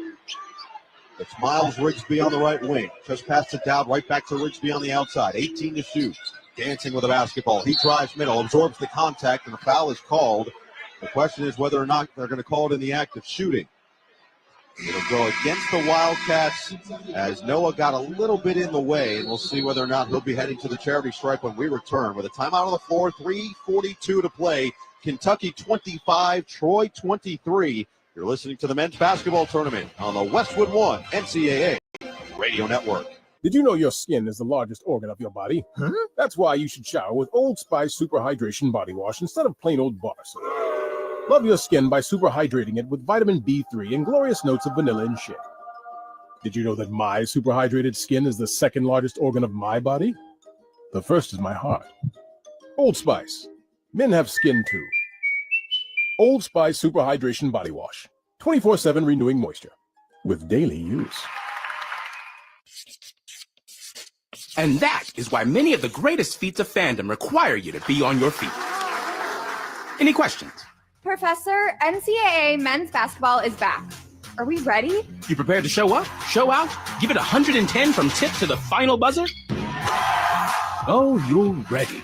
It's Miles Rigsby on the right wing. Just passed it down, right back to Rigsby on the outside. 18 to shoot. Dancing with a basketball. He drives middle, absorbs the contact, and the foul is called. The question is whether or not they're going to call it in the act of shooting. It'll go against the Wildcats as Noah got a little bit in the way, and we'll see whether or not he'll be heading to the charity stripe when we return. With a timeout on the floor, 3:42 to play. Kentucky 25, Troy 23. You're listening to the men's basketball tournament on the Westwood One NCAA Radio Network. Did you know your skin is the largest organ of your body? Huh? That's why you should shower with Old Spice Super Hydration Body Wash instead of plain old bar soap. Love your skin by super hydrating it with vitamin B3 and glorious notes of vanilla and shea. Did you know that my super hydrated skin is the second largest organ of my body? The first is my heart. Old Spice. Men have skin too. Old Spice Super Hydration Body Wash. 24/7 renewing moisture. With daily use. And that is why many of the greatest feats of fandom require you to be on your feet. Any questions? Professor, NCAA men's basketball is back. Are we ready? You prepared to show up, show out, give it 110 from tip to the final buzzer? Oh, you're ready.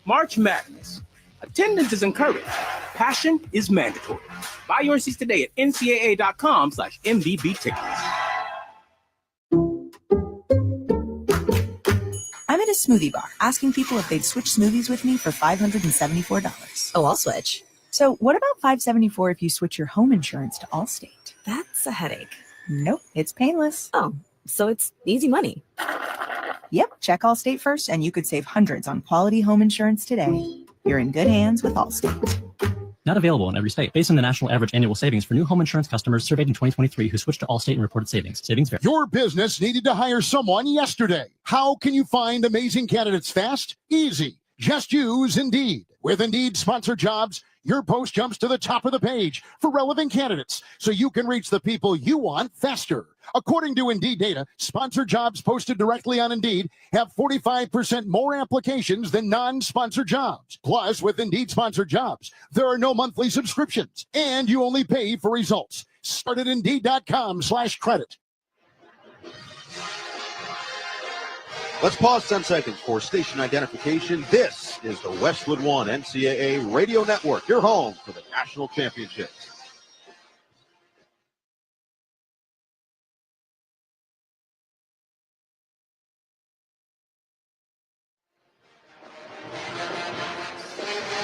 March Madness. Attendance is encouraged. Passion is mandatory. Buy your seats today at ncaa.com/MVB tickets. I'm at a smoothie bar asking people if they'd switch smoothies with me for $574. Oh, I'll switch. So what about $574 if you switch your home insurance to Allstate? That's a headache. Nope, it's painless. Oh, so it's easy money. Yep, check Allstate first and you could save hundreds on quality home insurance today. You're in good hands with Allstate. Not available in every state. Based on the national average annual savings for new home insurance customers surveyed in 2023 who switched to Allstate and reported savings. Savings vary. Your business needed to hire someone yesterday. How can you find amazing candidates fast? Easy. Just use Indeed. With Indeed Sponsored Jobs, your post jumps to the top of the page for relevant candidates so you can reach the people you want faster. According to Indeed data, sponsored jobs posted directly on Indeed have 45% more applications than non-sponsored jobs. Plus, with Indeed Sponsored Jobs, there are no monthly subscriptions, and you only pay for results. Start at Indeed.com/credit. Let's pause 10 seconds for station identification. This is the Westwood One NCAA Radio Network, your home for the national championships.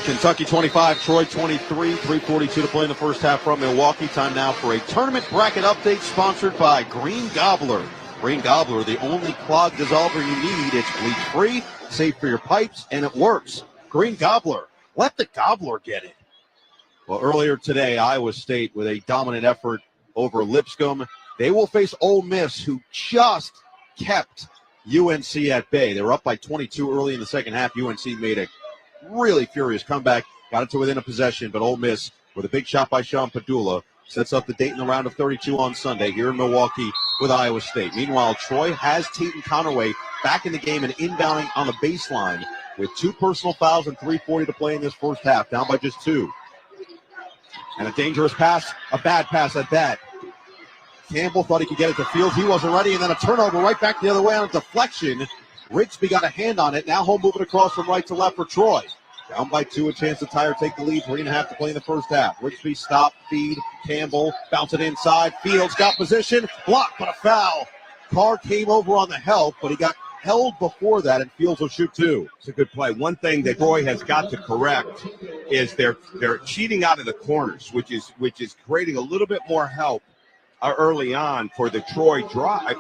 Kentucky 25, Troy 23, 3:42 to play in the first half from Milwaukee. Time now for a tournament bracket update sponsored by Green Gobbler. Green Gobbler, the only clog dissolver you need. It's bleach-free, safe for your pipes, and it works. Green Gobbler, let the gobbler get it. Well, earlier today, Iowa State with a dominant effort over Lipscomb. They will face Ole Miss, who just kept UNC at bay. They were up by 22 early in the second half. UNC made a really furious comeback, got it to within a possession, but Ole Miss, with a big shot by Sean Padula, sets up the date in the round of 32 on Sunday here in Milwaukee with Iowa State. Meanwhile, Troy has Tatum Conaway back in the game and inbounding on the baseline with 2 personal fouls and 3:40 to play in this first half, down by just 2. And a dangerous pass, a bad pass at that. Campbell thought he could get it to Fields. He wasn't ready, and then a turnover right back the other way on a deflection. Rigsby got a hand on it. Now home moving across from right to left for Troy. Down by 2, a chance to tie or take the lead. 3.5 to play in the first half. Rigsby stop, feed, Campbell, bounce it inside. Fields got position, blocked, but a foul. Carr came over on the help, but he got held before that, and Fields will shoot 2. It's a good play. One thing that Troy has got to correct is they're cheating out of the corners, which is creating a little bit more help early on for the Troy drive.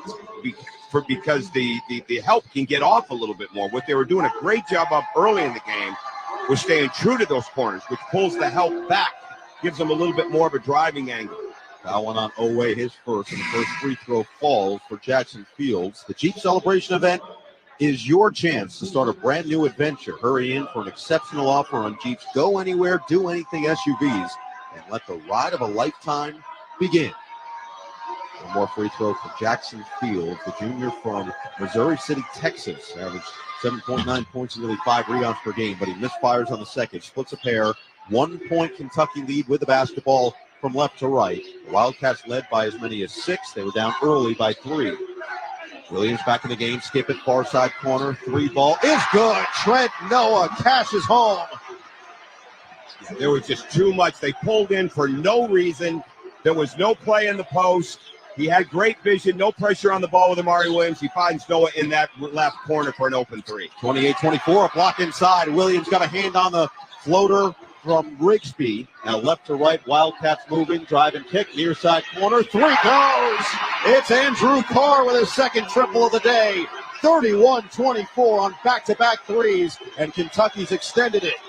Because the help can get off a little bit more. What they were doing a great job of early in the game was staying true to those corners, which pulls the help back, gives them a little bit more of a driving angle. That one on Owe, his first, and the first free throw falls for Jackson Fields. The Jeep Celebration event is your chance to start a brand new adventure. Hurry in for an exceptional offer on Jeep's Go Anywhere, Do Anything SUVs, and let the ride of a lifetime begin. One more free throw for Jackson Fields, the junior from Missouri City, Texas. Averaged 7.9 points and nearly 5 rebounds per game, but he misfires on the second. Splits a pair. 1 point Kentucky lead with the basketball from left to right. The Wildcats led by as many as 6. They were down early by 3. Williams back in the game. Skip it, far side corner. 3 ball is good. Trent Noah cashes home. There was just too much. They pulled in for no reason. There was no play in the post. He had great vision, no pressure on the ball with Amari Williams. He finds Noah in that left corner for an open 3. 28-24, a block inside. Williams got a hand on the floater from Rigsby. Now left to right, Wildcats moving, drive and kick, near side corner. 3 goes! It's Andrew Carr with his second triple of the day. 31-24 on back-to-back threes, and Kentucky's extended it.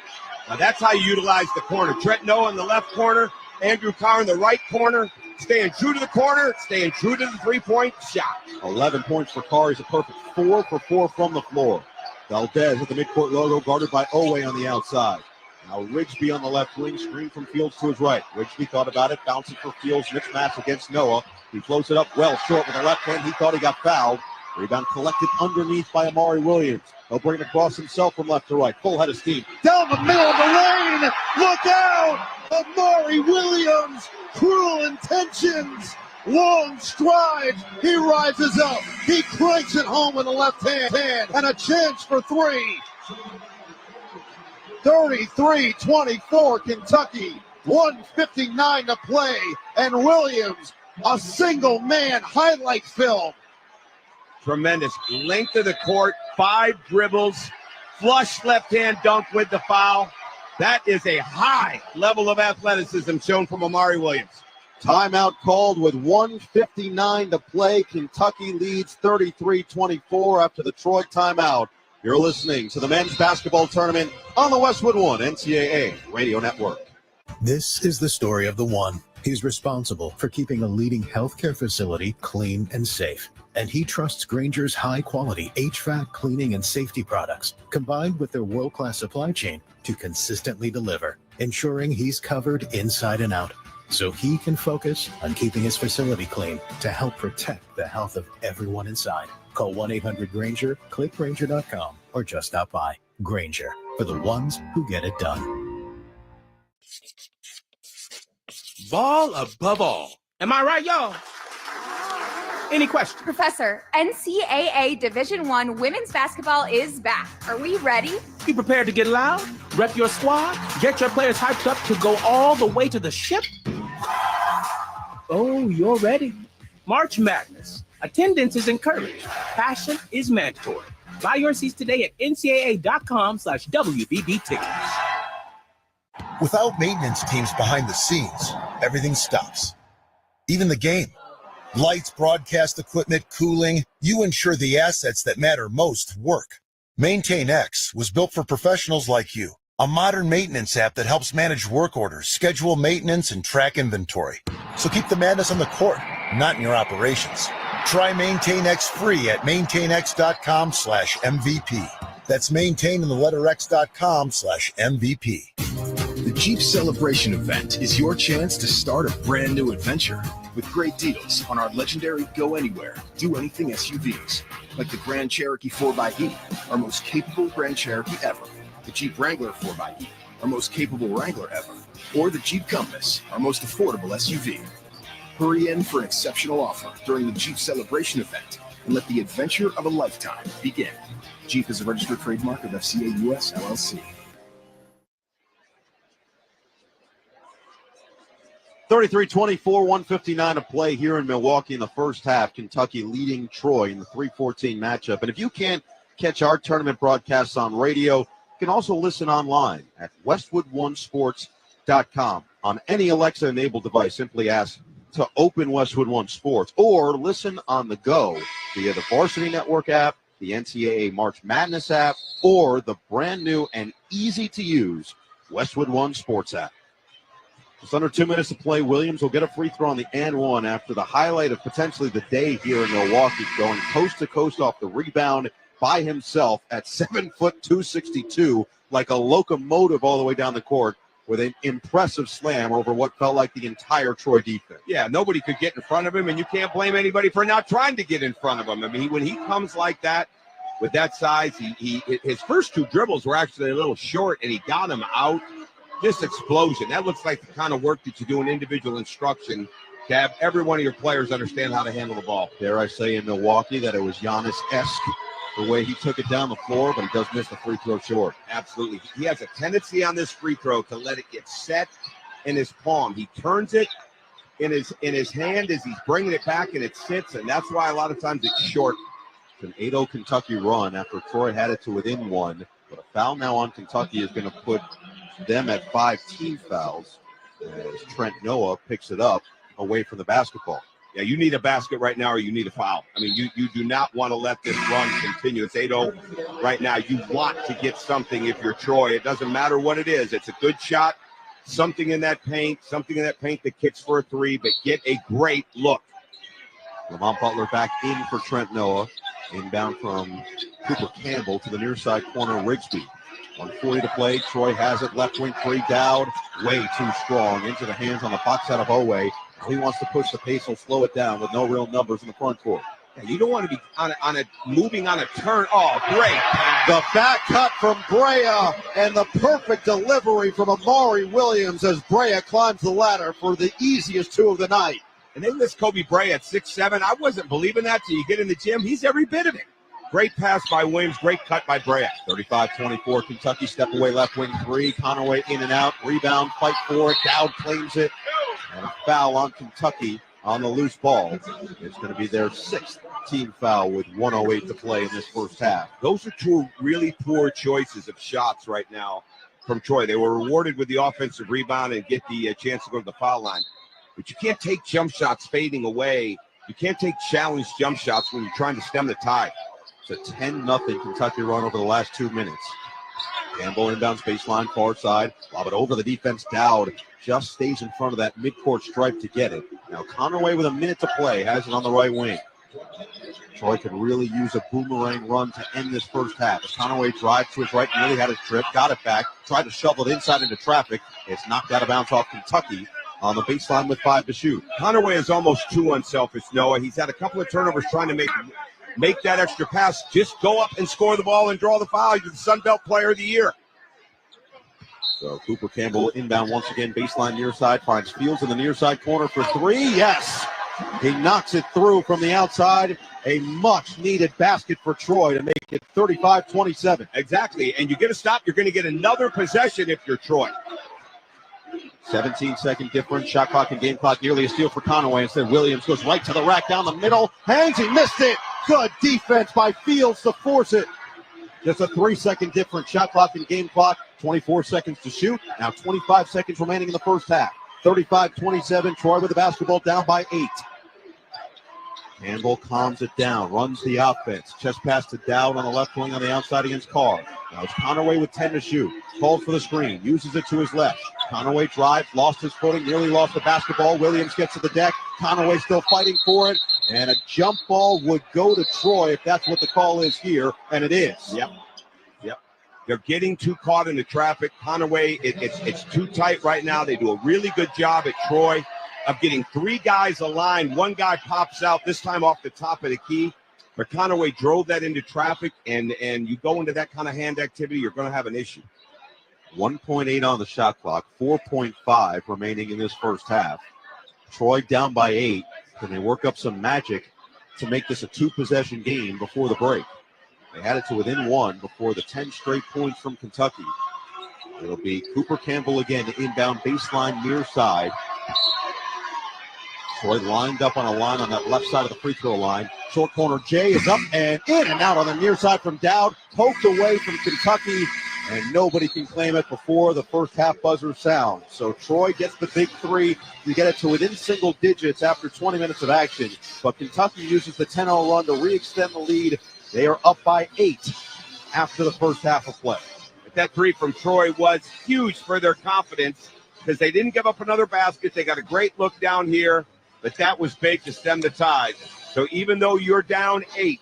Now that's how you utilize the corner. Trent Noah in the left corner, Andrew Carr in the right corner. Staying true to the corner, staying true to the 3-point shot. 11 points for Carr. He's a perfect 4 for 4 from the floor. Valdez with the midcourt logo guarded by Owe on the outside. Now Rigsby on the left wing, screen from Fields to his right. Rigsby thought about it, bouncing for Fields, mixed match against Noah. He floats it up well short with the left hand. He thought he got fouled. Rebound collected underneath by Amari Williams. He'll bring it across himself from left to right. Full head of steam. Down the middle of the lane. Look out! Amari Williams. Cruel intentions. Long strides. He rises up. He cranks it home with the left hand. And a chance for three. 33-24 Kentucky. 1:59 to play. And Williams, a single man highlight film. Tremendous length of the court, 5 dribbles, flush left-hand dunk with the foul. That is a high level of athleticism shown from Amari Williams. Timeout called with 1:59 to play. Kentucky leads 33-24 after the Troy timeout. You're listening to the men's basketball tournament on the Westwood One NCAA Radio Network. This is the story of the one. He's responsible for keeping a leading healthcare facility clean and safe. And he trusts Grainger's high-quality HVAC cleaning and safety products, combined with their world-class supply chain, to consistently deliver, ensuring he's covered inside and out, so he can focus on keeping his facility clean to help protect the health of everyone inside. Call 1-800-GRAINGER, click Grainger.com, or just stop by. Grainger, for the ones who get it done. Ball above all. Am I right, y'all? Any questions? Professor, NCAA Division I women's basketball is back. Are we ready? You prepared to get loud? Rep your squad? Get your players hyped up to go all the way to the ship? Oh, you're ready. March Madness. Attendance is encouraged. Passion is mandatory. Buy your seats today at ncaa.com/WBB tickets. Without maintenance teams behind the scenes, everything stops. Even the game. Lights, broadcast equipment, cooling, you ensure the assets that matter most work. MaintainX was built for professionals like you. A modern maintenance app that helps manage work orders, schedule maintenance, and track inventory. So keep the madness on the court, not in your operations. Try MaintainX free at maintainx.com/MVP. That's maintain in the letter x.com/MVP. The Jeep Celebration event is your chance to start a brand new adventure with great deals on our legendary Go Anywhere, Do Anything SUVs, like the Grand Cherokee 4xE, our most capable Grand Cherokee ever, the Jeep Wrangler 4xE, our most capable Wrangler ever, or the Jeep Compass, our most affordable SUV. Hurry in for an exceptional offer during the Jeep Celebration event and let the adventure of a lifetime begin. Jeep is a registered trademark of FCA US LLC. 33-24, 1:59 to play here in Milwaukee in the first half. Kentucky leading Troy in the 3-14 matchup. And if you can't catch our tournament broadcasts on radio, you can also listen online at westwood1sports.com. On any Alexa-enabled device, simply ask to open Westwood One Sports, or listen on the go via the Varsity Network app, the NCAA March Madness app, or the brand new and easy-to-use Westwood One Sports app. Just under 2 minutes to play. Williams will get a free throw on the and one after the highlight of potentially the day here in Milwaukee, going coast to coast off the rebound by himself at 7 foot 262, like a locomotive all the way down the court with an impressive slam over what felt like the entire Troy defense. Yeah, nobody could get in front of him, and you can't blame anybody for not trying to get in front of him. I mean, when he comes like that, with that size, his first 2 dribbles were actually a little short, and he got him out. Just explosion. That looks like the kind of work that you do in individual instruction to have every one of your players understand how to handle the ball. Dare I say in Milwaukee that it was Giannis-esque the way he took it down the floor, but he does miss the free throw short. Absolutely. He has a tendency on this free throw to let it get set in his palm. He turns it in his hand as he's bringing it back, and it sits, and that's why a lot of times it's short. It's an 8-0 Kentucky run after Troy had it to within 1, but a foul now on Kentucky is going to put them at 5 team fouls as Trent Noah picks it up away from the basketball. Yeah, you need a basket right now, or you need a foul. I mean, you do not want to let this run continue. It's 8-0 right now. You want to get something if you're Troy. It doesn't matter what it is. It's a good shot, something in that paint that kicks for a 3, but get a great look. Lamont Butler back in for Trent Noah. Inbound from Cooper Campbell to the near side corner, Rigsby. 1:40 to play. Troy has it. Left wing free. Dowd way too strong. Into the hands on the box out of Owe. He wants to push the pace. He'll slow it down with no real numbers in the front court. Yeah, you don't want to be moving on a turn. Oh, great. The back cut from Brea and the perfect delivery from Amari Williams as Brea climbs the ladder for the easiest two of the night. And they list Kobe Brea at 6'7". I wasn't believing that till you get in the gym. He's every bit of it. Great pass by Williams. Great cut by Brea. 35-24. Kentucky step away left wing three. Conaway in and out. Rebound. Fight for it. Dowd claims it. And a foul on Kentucky on the loose ball. It's going to be their sixth team foul with 1:08 to play in this first half. Those are two really poor choices of shots right now from Troy. They were rewarded with the offensive rebound and get the chance to go to the foul line. But you can't take jump shots fading away. You can't take challenge jump shots when you're trying to stem the tide. It's a 10-0 Kentucky run over the last 2 minutes. Campbell inbounds baseline, far side. Lob it over the defense. Dowd just stays in front of that midcourt stripe to get it. Now Conaway with a minute to play has it on the right wing. Troy could really use a boomerang run to end this first half. As Conaway drives to his right, nearly had a trip, got it back, tried to shovel it inside into traffic. It's knocked out of bounds off Kentucky on the baseline with 5 to shoot. Conaway is almost too unselfish, Noah. He's had a couple of turnovers trying to make that extra pass. Just go up and score the ball and draw the foul. You're the Sun Belt Player of the Year. So Cooper Campbell inbound once again, baseline near side, finds Fields in the near side corner for three. Yes! He knocks it through from the outside. A much-needed basket for Troy to make it 35-27. Exactly, and you get a stop, you're going to get another possession if you're Troy. 17-second difference, shot clock and game clock, nearly a steal for Conaway. Instead, Williams goes right to the rack, down the middle, hangs, he missed it. Good defense by Fields to force it. Just a 3-second difference, shot clock and game clock, 24 seconds to shoot. Now 25 seconds remaining in the first half. 35-27, Troy with the basketball down by 8. Campbell calms it down, runs the offense. Chest pass to Dowd on the left wing on the outside against Carr. Now it's Conaway with 10 to shoot. Calls for the screen, uses it to his left. Conaway drives, lost his footing, nearly lost the basketball. Williams gets to the deck. Conaway still fighting for it. And a jump ball would go to Troy if that's what the call is here, and it is. Yep. They're getting too caught in the traffic. Conaway, it's too tight right now. They do a really good job at Troy of getting 3 guys aligned. One guy pops out, this time off the top of the key. But Conaway drove that into traffic, and you go into that kind of hand activity, you're going to have an issue. 1.8 on the shot clock, 4.5 remaining in this first half. Troy down by 8. Can they work up some magic to make this a 2-possession game before the break? They had it to within 1 before the 10 straight points from Kentucky. It'll be Cooper Campbell again, inbound baseline near side. Troy lined up on a line on that left side of the free throw line. Short corner, Jay is up and in and out on the near side from Dowd. Poked away from Kentucky, and nobody can claim it before the first half buzzer sounds. So Troy gets the big 3 to get it to within single digits after 20 minutes of action. But Kentucky uses the 10-0 run to re-extend the lead. They are up by 8 after the first half of play. But that 3 from Troy was huge for their confidence because they didn't give up another basket. They got a great look down here, but that was big to stem the tide. So even though you're down 8,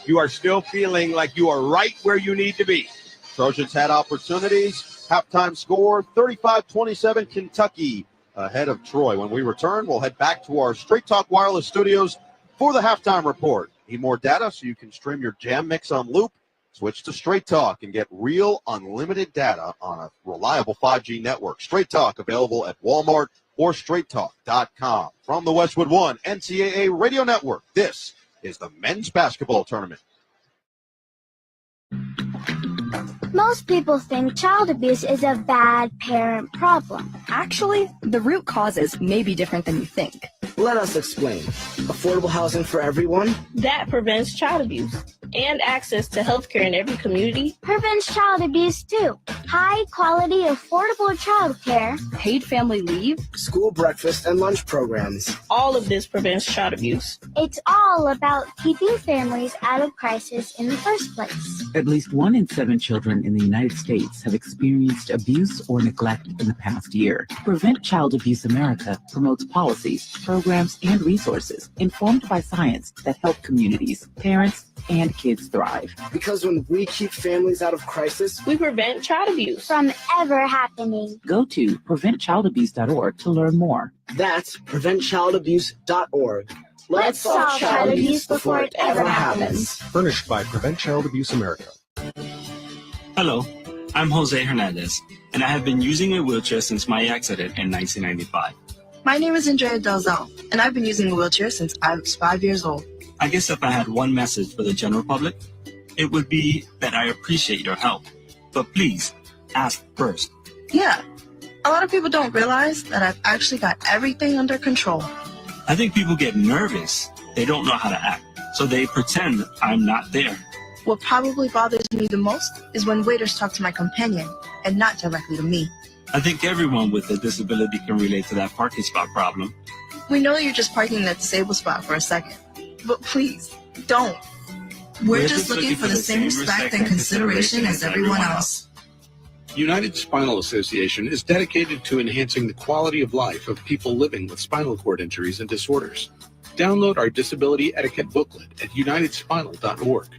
you are still feeling like you are right where you need to be. Trojans had opportunities. Halftime score, 35-27, Kentucky ahead of Troy. When we return, we'll head back to our Straight Talk Wireless studios for the halftime report. Need more data so you can stream your Jam Mix on loop? Switch to Straight Talk and get real unlimited data on a reliable 5G network. Straight Talk available at Walmart or straighttalk.com. From the Westwood One NCAA Radio Network, this is the men's basketball tournament. Most people think child abuse is a bad parent problem. Actually, the root causes may be different than you think. Let us explain. Affordable housing for everyone? That prevents child abuse. And access to health care in every community. Prevents child abuse too. High quality, affordable child care. Paid family leave. School breakfast and lunch programs. All of this prevents child abuse. It's all about keeping families out of crisis in the first place. At least 1 in 7 children in the United States have experienced abuse or neglect in the past year. Prevent Child Abuse America promotes policies, programs, and resources informed by science that help communities, parents, and kids thrive. Because when we keep families out of crisis, we prevent child abuse from ever happening. Go to preventchildabuse.org to learn more. That's preventchildabuse.org. Let's solve child abuse before it ever happens. Furnished by Prevent Child Abuse America. Hello, I'm Jose Hernandez, and I have been using a wheelchair since my accident in 1995. My name is Andrea Delzell, and I've been using a wheelchair since I was 5 years old. I guess if I had one message for the general public, it would be that I appreciate your help. But please, ask first. Yeah, a lot of people don't realize that I've actually got everything under control. I think people get nervous. They don't know how to act, so they pretend I'm not there. What probably bothers me the most is when waiters talk to my companion and not directly to me. I think everyone with a disability can relate to that parking spot problem. We know you're just parking in that disabled spot for a second, but please, don't. We're just looking for the same respect and consideration as everyone else. United Spinal Association is dedicated to enhancing the quality of life of people living with spinal cord injuries and disorders. Download our disability etiquette booklet at unitedspinal.org.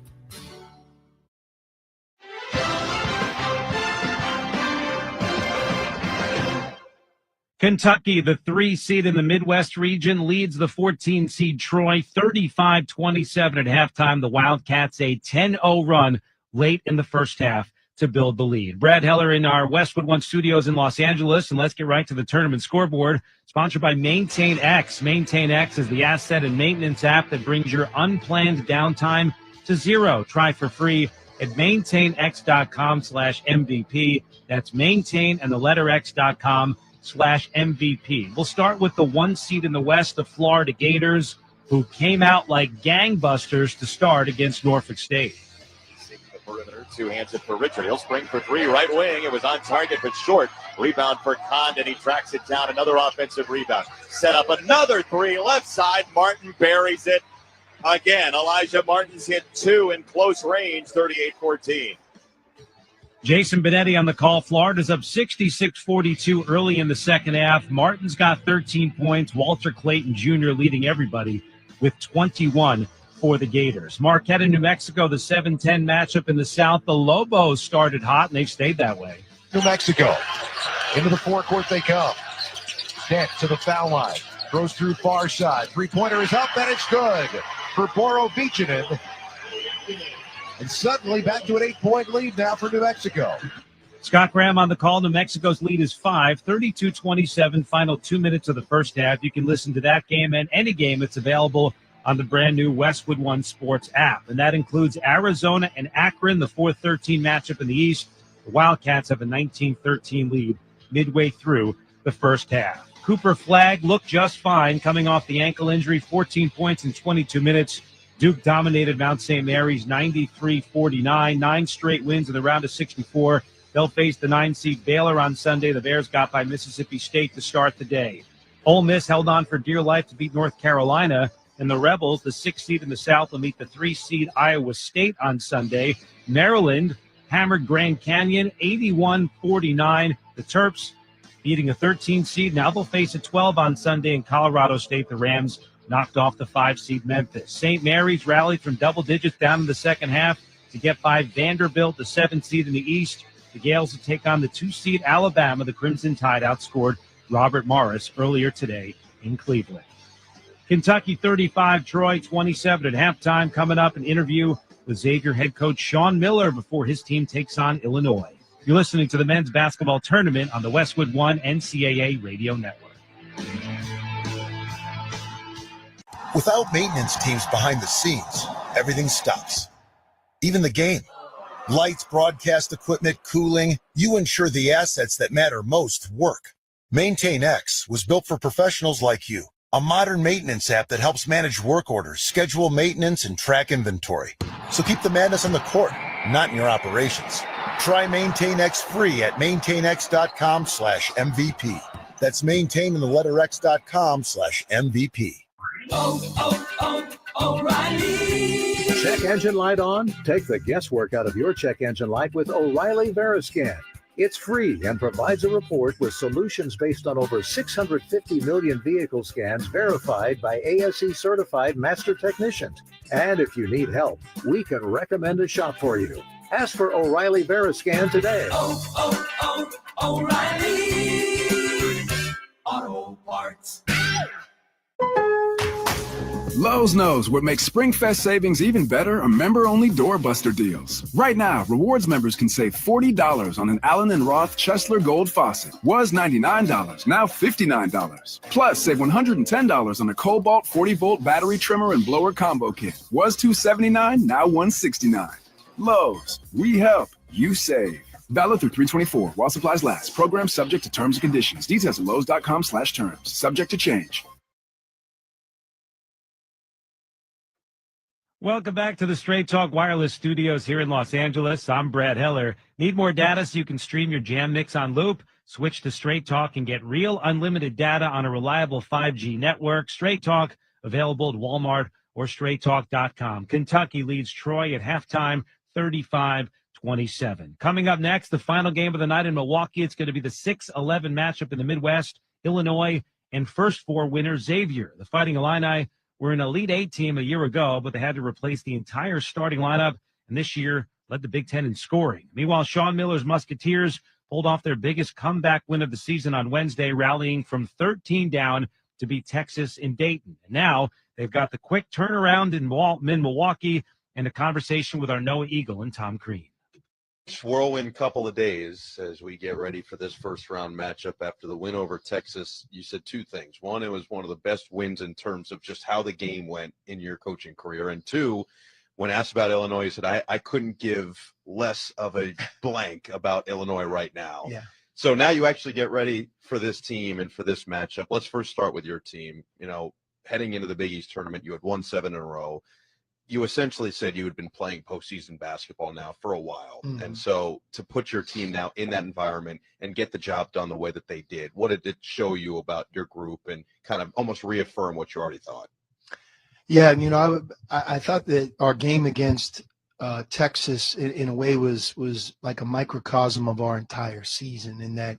Kentucky, the 3 seed in the Midwest region, leads the 14 seed Troy 35-27 at halftime. The Wildcats a 10-0 run late in the first half to build the lead. Brad Heller in our Westwood One studios in Los Angeles, and let's get right to the tournament scoreboard. Sponsored by Maintain X. Maintain X is the asset and maintenance app that brings your unplanned downtime to zero. Try for free at maintainx.com/MVP. That's maintain and the letter x.com/MVP. We'll start with the 1 seed in the West, the Florida Gators, who came out like gangbusters to start against Norfolk State. Perimeter, 2 hands it for Richard. He'll spring for 3, right wing. It was on target, but short. Rebound for Condon. He tracks it down. Another offensive rebound. Set up another 3, left side. Martin buries it. Again, Elijah Martin's hit 2 in close range, 38-14. Jason Benetti on the call. Florida's up 66-42 early in the second half. Martin's got 13 points. Walter Clayton Jr. leading everybody with 21 for the Gators. Marquette and New Mexico, the 7-10 matchup in the South. The Lobos started hot, and they've stayed that way. New Mexico. Into the forecourt they come. Dent to the foul line. Throws through far side. Three-pointer is up, and it's good for Borovichinen. And suddenly back to an 8-point lead now for New Mexico. Scott Graham on the call. New Mexico's lead is 5, 32-27, final 2 minutes of the first half. You can listen to that game and any game that's available on the brand new Westwood One Sports app. And that includes Arizona and Akron, the 4-13 matchup in the East. The Wildcats have a 19-13 lead midway through the first half. Cooper Flagg looked just fine coming off the ankle injury, 14 points in 22 minutes. Duke dominated Mount St. Mary's 93-49, 9 straight wins in the round of 64. They'll face the 9 seed Baylor on Sunday. The Bears got by Mississippi State to start the day. Ole Miss held on for dear life to beat North Carolina. And the Rebels, the 6 seed in the South, will meet the 3 seed Iowa State on Sunday. Maryland hammered Grand Canyon 81-49. The Terps beating a 13 seed. Now they'll face a 12 on Sunday in Colorado State. The Rams knocked off the 5 seed Memphis. St. Mary's rallied from double digits down in the second half to get by Vanderbilt, the 7 seed in the East. The Gales will take on the 2 seed Alabama. The Crimson Tide outscored Robert Morris earlier today in Cleveland. Kentucky 35, Troy 27 at halftime. Coming up, an interview with Xavier head coach Sean Miller before his team takes on Illinois. You're listening to the men's basketball tournament on the Westwood One NCAA Radio Network. Without maintenance teams behind the scenes, everything stops. Even the game. Lights, broadcast equipment, cooling, you ensure the assets that matter most work. Maintain X was built for professionals like you. A modern maintenance app that helps manage work orders, schedule maintenance, and track inventory. So keep the madness on the court, not in your operations. Try Maintain X free at maintainx.com/MVP. That's maintain and the letter x.com/MVP. O'Reilly. Check engine light on? Take the guesswork out of your check engine light with O'Reilly Veriscan. It's free and provides a report with solutions based on over 650 million vehicle scans verified by ASE certified master technicians. And if you need help, we can recommend a shop for you. Ask for O'Reilly Veriscan today. O'Reilly Auto Parts. Lowe's knows what makes SpringFest savings even better are member-only doorbuster deals. Right now, rewards members can save $40 on an Allen & Roth Chesler Gold faucet. Was $99, now $59. Plus, save $110 on a Cobalt 40-volt battery trimmer and blower combo kit. Was $279, now $169. Lowe's, we help, you save. Valid through 3/24 while supplies last. Program subject to terms and conditions. Details at lowes.com/terms. Subject to change. Welcome back to the Straight Talk Wireless Studios here in Los Angeles. I'm Brad Heller. Need more data so you can stream your Jam Mix on loop? Switch to Straight Talk and get real unlimited data on a reliable 5G network. Straight Talk, available at Walmart or straighttalk.com. Kentucky leads Troy at halftime, 35-27. Coming up next, the final game of the night in Milwaukee. It's going to be the 6-11 matchup in the Midwest. Illinois and first four winner Xavier. The Fighting Illini were an Elite Eight team a year ago, but they had to replace the entire starting lineup, and this year led the Big Ten in scoring. Meanwhile, Sean Miller's Musketeers pulled off their biggest comeback win of the season on Wednesday, rallying from 13 down to beat Texas in Dayton. And now they've got the quick turnaround in Milwaukee and a conversation with our Noah Eagle and Tom Crean. Whirlwind couple of days as we get ready for this first round matchup after the win over Texas. You said two things. One, it was one of the best wins in terms of just how the game went in your coaching career. And two, when asked about Illinois, you said, I couldn't give less of a blank about Illinois right now. Yeah. So now you actually get ready for this team and for this matchup. Let's first start with your team. You know, heading into the Big East tournament, you had won 7 in a row. You essentially said you had been playing postseason basketball now for a while. Mm-hmm. And so to put your team now in that environment and get the job done the way that they did, what did it show you about your group and kind of almost reaffirm what you already thought? Yeah, and, you know, I thought that our game against Texas in a way was like a microcosm of our entire season, in that,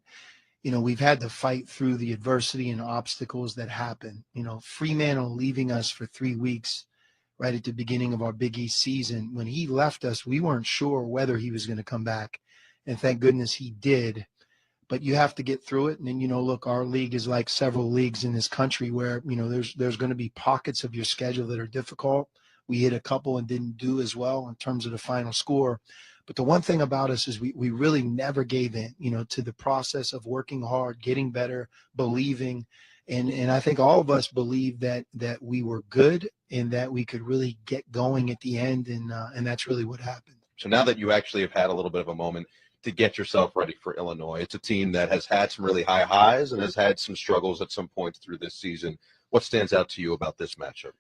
you know, we've had to fight through the adversity and obstacles that happen. You know, Fremantle leaving us for 3 weeks right at the beginning of our Big East season. When he left us, we weren't sure whether he was going to come back, and thank goodness he did. But you have to get through it. And then, you know, look, our league is like several leagues in this country where, you know, there's going to be pockets of your schedule that are difficult. We hit a couple and didn't do as well in terms of the final score. But the one thing about us is we really never gave in, you know, to the process of working hard, getting better, believing. And I think all of us believed that we were good and that we could really get going at the end. And that's really what happened. So now that you actually have had a little bit of a moment to get yourself ready for Illinois, it's a team that has had some really high highs and has had some struggles at some points through this season. What stands out to you about this matchup?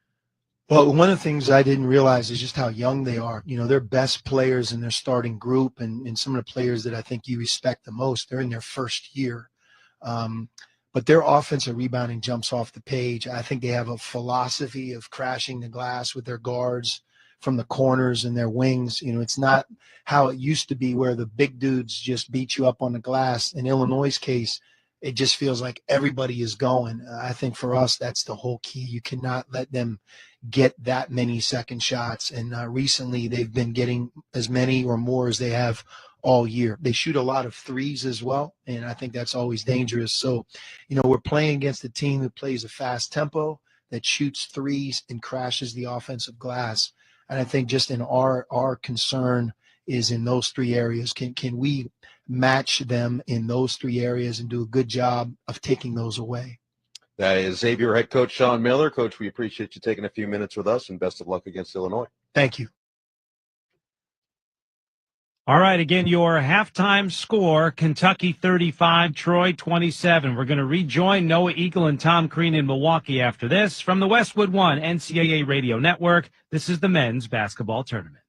Well, one of the things I didn't realize is just how young they are. You know, they're best players in their starting group, and some of the players that I think you respect the most, they're in their first year. But their offensive rebounding jumps off the page. I think they have a philosophy of crashing the glass with their guards from the corners and their wings. You know, it's not how it used to be where the big dudes just beat you up on the glass. In Illinois' case, it just feels like everybody is going. I think for us, that's the whole key. You cannot let them get that many second shots. And recently they've been getting as many or more as they have all year. They shoot a lot of threes as well, and I think that's always dangerous. So, you know, we're playing against a team that plays a fast tempo, that shoots threes and crashes the offensive glass. And I think just in our concern is in those three areas. Can we match them in those three areas and do a good job of taking those away? That is Xavier head coach Sean Miller. Coach, we appreciate you taking a few minutes with us, and best of luck against Illinois. Thank you. All right, again, your halftime score, Kentucky 35, Troy 27. We're going to rejoin Noah Eagle and Tom Crean in Milwaukee after this. From the Westwood One NCAA Radio Network, this is the men's basketball tournament.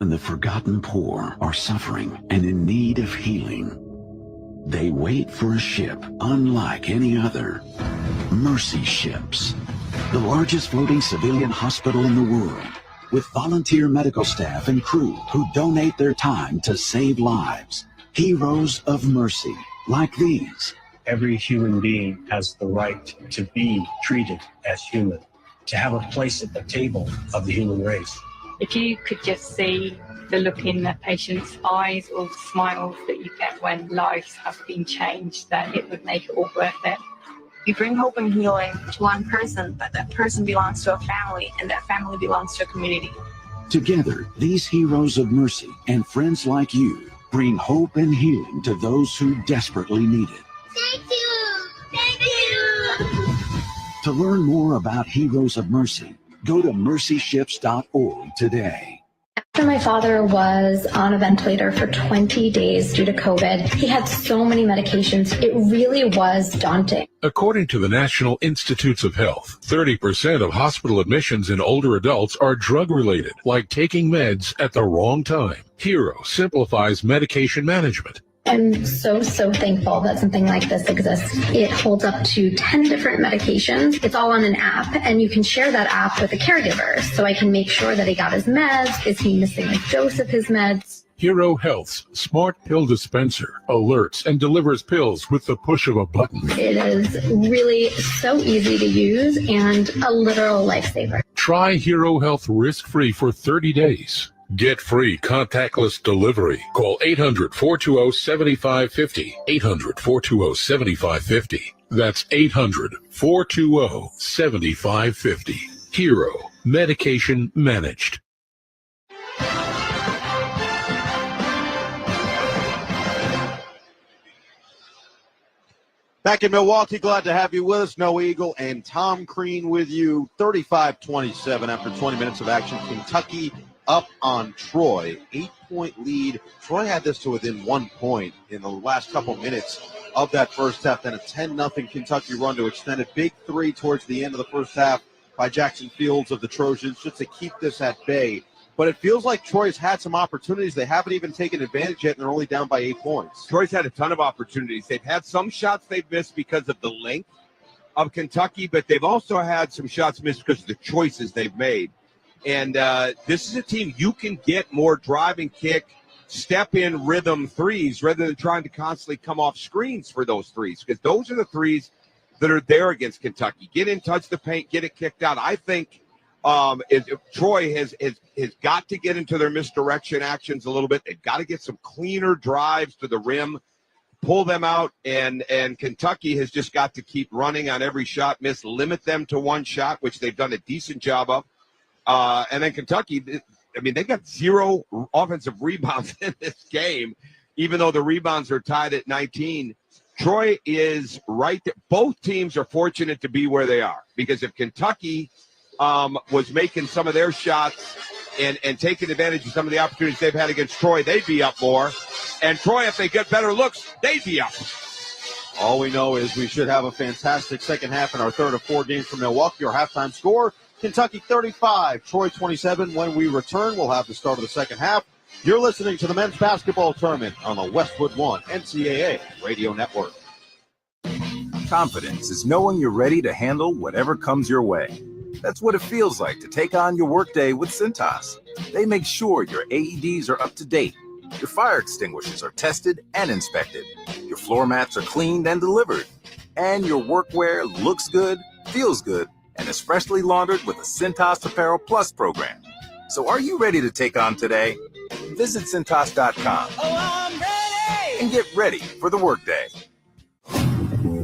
And the forgotten poor are suffering and in need of healing. They wait for a ship unlike any other. Mercy Ships, the largest floating civilian hospital in the world, with volunteer medical staff and crew who donate their time to save lives. Heroes of mercy, like these. Every human being has the right to be treated as human. to have a place at the table of the human race. If you could just see the look in the patient's eyes or the smiles that you get when lives have been changed, that it would make it all worth it. You bring hope and healing to one person, but that person belongs to a family, and that family belongs to a community. Together, these heroes of mercy and friends like you bring hope and healing to those who desperately need it. Thank you! Thank you! To learn more about Heroes of Mercy, go to mercyships.org today. After my father was on a ventilator for 20 days due to COVID, he had so many medications. It really was daunting. According to the National Institutes of Health, 30% of hospital admissions in older adults are drug-related, like taking meds at the wrong time. Hero simplifies medication management. I'm so thankful that something like this exists. It holds up to 10 different medications. It's all on an app, and you can share that app with a caregiver, so I can make sure that he got his meds. Is he missing a dose of his meds? Hero Health's smart pill dispenser alerts and delivers pills with the push of a button. It is really so easy to use and a literal lifesaver. Try Hero Health risk-free for 30 days. Get free contactless delivery. Call 800-420-7550. 800-420-7550. That's 800-420-7550. Hero. Medication managed. Back in Milwaukee, glad to have you with us. Noah Eagle and Tom Crean with you. 35-27 after 20 minutes of action. Kentucky up on Troy. 8-point lead. Troy had this to within 1 point in the last couple minutes of that first half. Then a 10-0 Kentucky run to extend it. Big three towards the end of the first half by Jackson Fields of the Trojans just to keep this at bay. But it feels like Troy's had some opportunities. They haven't even taken advantage yet, and they're only down by 8 points. Troy's had a ton of opportunities. They've had some shots they've missed because of the length of Kentucky, but they've also had some shots missed because of the choices they've made. And this is a team you can get more drive and kick, step-in rhythm threes rather than trying to constantly come off screens for those threes, because those are the threes that are there against Kentucky. Get in, touch the paint, get it kicked out. I think Troy has got to get into their misdirection actions a little bit. They've got to get some cleaner drives to the rim, pull them out, and Kentucky has just got to keep running on every shot miss, limit them to one shot, which they've done a decent job of. And then Kentucky, I mean, they got 0 offensive rebounds in this game, even though the rebounds are tied at 19. Troy is right there. Both teams are fortunate to be where they are, because if Kentucky was making some of their shots and taking advantage of some of the opportunities they've had against Troy, they'd be up more. And Troy, if they get better looks, they'd be up. All we know is we should have a fantastic second half in our third of 4 games from Milwaukee. Our halftime score, Kentucky 35, Troy 27. When we return, we'll have the start of the second half. You're listening to the men's basketball tournament on the Westwood One NCAA Radio Network. Confidence is knowing you're ready to handle whatever comes your way. That's what it feels like to take on your workday with Cintas. They make sure your AEDs are up to date, your fire extinguishers are tested and inspected, your floor mats are cleaned and delivered, and your workwear looks good, feels good, and is freshly laundered with a Cintas Apparel Plus program. So are you ready to take on today? Visit Cintas.com and get ready for the workday.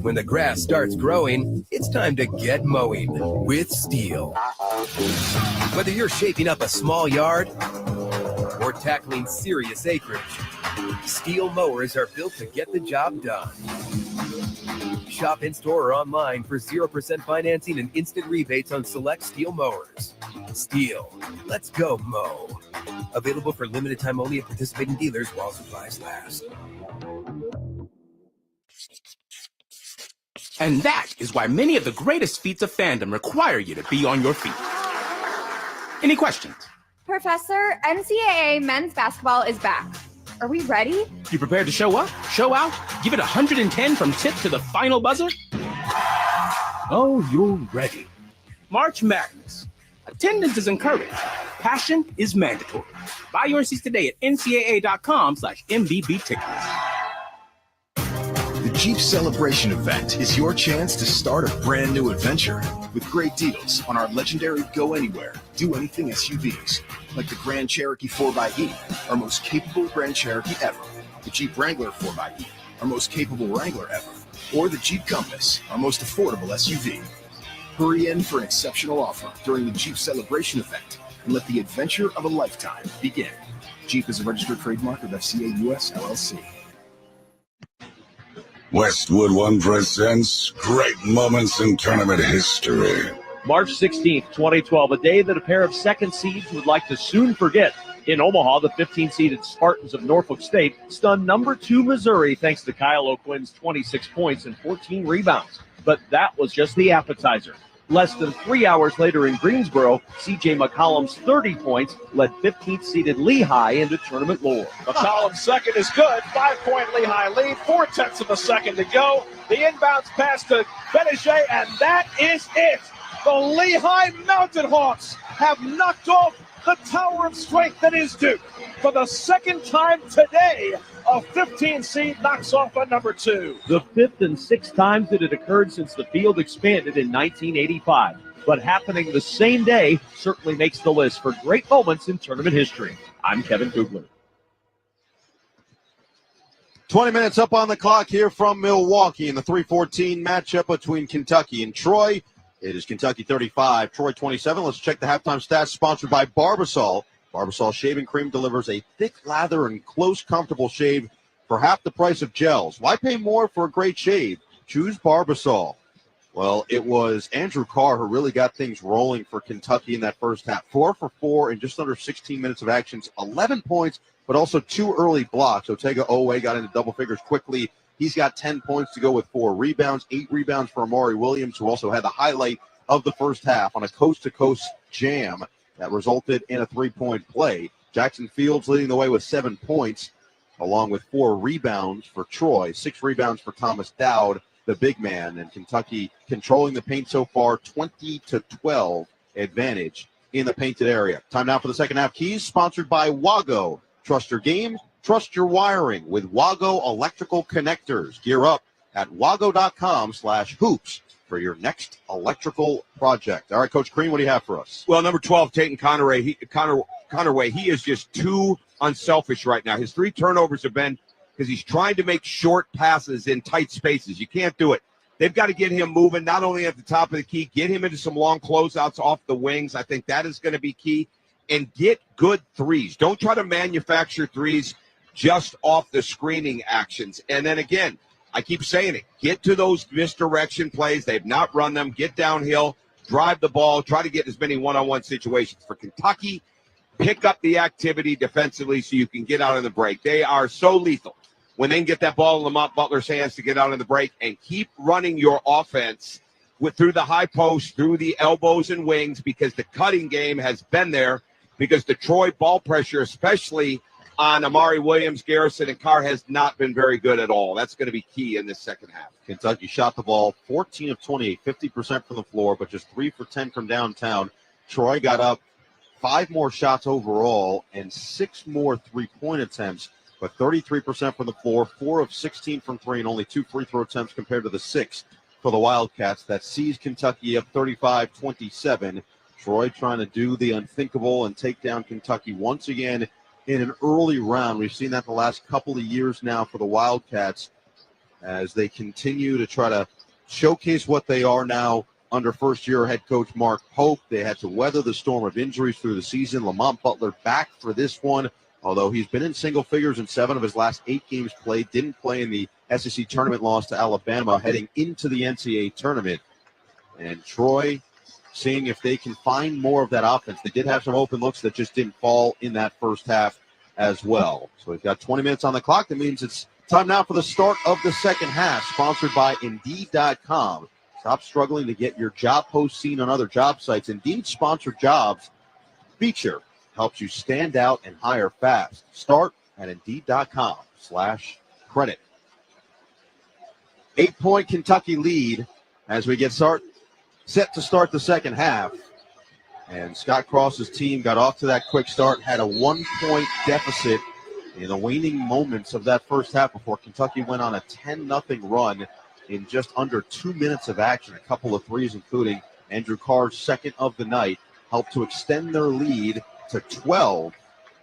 When the grass starts growing, it's time to get mowing with Steel. Whether you're shaping up a small yard or tackling serious acreage, Steel mowers are built to get the job done. Shop in-store or online for 0% financing and instant rebates on select Steel mowers. Steel, let's go mow. Available for limited time only at participating dealers while supplies last. And that is why many of the greatest feats of fandom require you to be on your feet. Any questions? Professor, NCAA men's basketball is back. Are we ready? You prepared to show up, show out, give it 110 from tip to the final buzzer? Oh, you're ready. March Madness. Attendance is encouraged. Passion is mandatory. Buy your seats today at ncaa.com/MBB tickets. The Jeep Celebration Event is your chance to start a brand new adventure with great deals on our legendary Go Anywhere, Do Anything SUVs, like the Grand Cherokee 4xE, our most capable Grand Cherokee ever, the Jeep Wrangler 4xE, our most capable Wrangler ever, or the Jeep Compass, our most affordable SUV. Hurry in for an exceptional offer during the Jeep Celebration Event and let the adventure of a lifetime begin. Jeep is a registered trademark of FCA US LLC. Westwood One presents Great Moments in Tournament History. March 16th, 2012, a day that a pair of second seeds would like to soon forget. In Omaha, the 15-seeded Spartans of Norfolk State stunned number 2 Missouri thanks to Kyle O'Quinn's 26 points and 14 rebounds. But that was just the appetizer. Less than 3 hours later in Greensboro, C.J. McCollum's 30 points led 15th-seeded Lehigh into tournament lore. McCollum's second is good. 5-point Lehigh lead. 4/10 of a second to go. The inbounds pass to Benegé, and that is it. The Lehigh Mountain Hawks have knocked off the tower of strength that is Duke. For the second time today, a 15 seed knocks off a number 2. The 5th and 6th times that it occurred since the field expanded in 1985. But happening the same day certainly makes the list for great moments in tournament history. I'm Kevin Kugler. 20 minutes up on the clock here from Milwaukee in the 3-14 matchup between Kentucky and Troy. It is Kentucky 35, Troy 27. Let's check the halftime stats sponsored by Barbasol. Barbasol shaving cream delivers a thick lather and close, comfortable shave for half the price of gels. Why pay more for a great shave? Choose Barbasol. Well, it was Andrew Carr who really got things rolling for Kentucky in that first half. 4 for 4 in just under 16 minutes of action. 11 points, but also 2 early blocks. Otega Owe got into double figures quickly. He's got 10 points to go with 4 rebounds, 8 rebounds for Amari Williams, who also had the highlight of the first half on a coast-to-coast jam that resulted in a 3-point play. Jackson Fields leading the way with 7 points, along with 4 rebounds for Troy, 6 rebounds for Thomas Dowd, the big man, and Kentucky controlling the paint so far, 20-12 advantage in the painted area. Time now for the second half keys, sponsored by Wago. Trust your game, trust your wiring with Wago electrical connectors. Gear up at wago.com/hoops for your next electrical project. All right, Coach Crean, what do you have for us? Well, number 12, Tatum Conaway, he is just too unselfish right now. His 3 turnovers have been because he's trying to make short passes in tight spaces. You can't do it. They've got to get him moving, not only at the top of the key, get him into some long closeouts off the wings. I think that is going to be key. And get good threes. Don't try to manufacture threes just off the screening actions. And then again, I keep saying it, get to those misdirection plays. They've not run them. Get downhill, drive the ball, try to get as many one-on-one situations. For Kentucky, pick up the activity defensively so you can get out in the break. They are so lethal when they can get that ball in Lamont Butler's hands to get out in the break, and keep running your offense through the high post, through the elbows and wings, because the cutting game has been there, because the Troy ball pressure, especially on Amari Williams, Garrison, and Carr, has not been very good at all. That's going to be key in this second half. Kentucky shot the ball 14 of 28, 50% from the floor, but just 3 for 10 from downtown. Troy got up 5 more shots overall and 6 more three-point attempts, but 33% from the floor, 4 of 16 from 3, and only 2 free throw attempts compared to the 6 for the Wildcats. That sees Kentucky up 35-27. Troy trying to do the unthinkable and take down Kentucky once again in an early round. We've seen that the last couple of years now for the Wildcats as they continue to try to showcase what they are now under first-year head coach Mark Pope. They had to weather the storm of injuries through the season. Lamont Butler back for this one, although he's been in single figures in 7 of his last 8 games played. Didn't play in the SEC tournament loss to Alabama heading into the NCAA tournament. And Troy seeing if they can find more of that offense. They did have some open looks that just didn't fall in that first half as well. So we've got 20 minutes on the clock. That means it's time now for the start of the second half, sponsored by Indeed.com. Stop struggling to get your job post seen on other job sites. Indeed sponsored jobs feature helps you stand out and hire fast. Start at Indeed.com/credit. 8-point Kentucky lead as we get set to start the second half. And Scott Cross's team got off to that quick start, had a 1-point deficit in the waning moments of that first half before Kentucky went on a 10-0 run in just under 2 minutes of action. A couple of threes, including Andrew Carr's second of the night, helped to extend their lead to 12,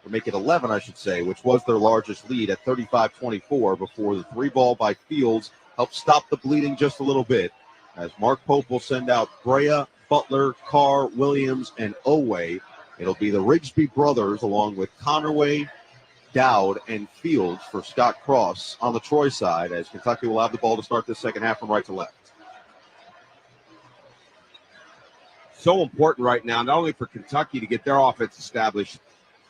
or make it 11, I should say, which was their largest lead at 35-24 before the three ball by Fields helped stop the bleeding just a little bit, as Mark Pope will send out Brea, Butler, Carr, Williams, and Oweh. It'll be the Rigsby brothers along with Conaway, Dowd, and Fields for Scott Cross on the Troy side, as Kentucky will have the ball to start this second half from right to left. So important right now, not only for Kentucky to get their offense established,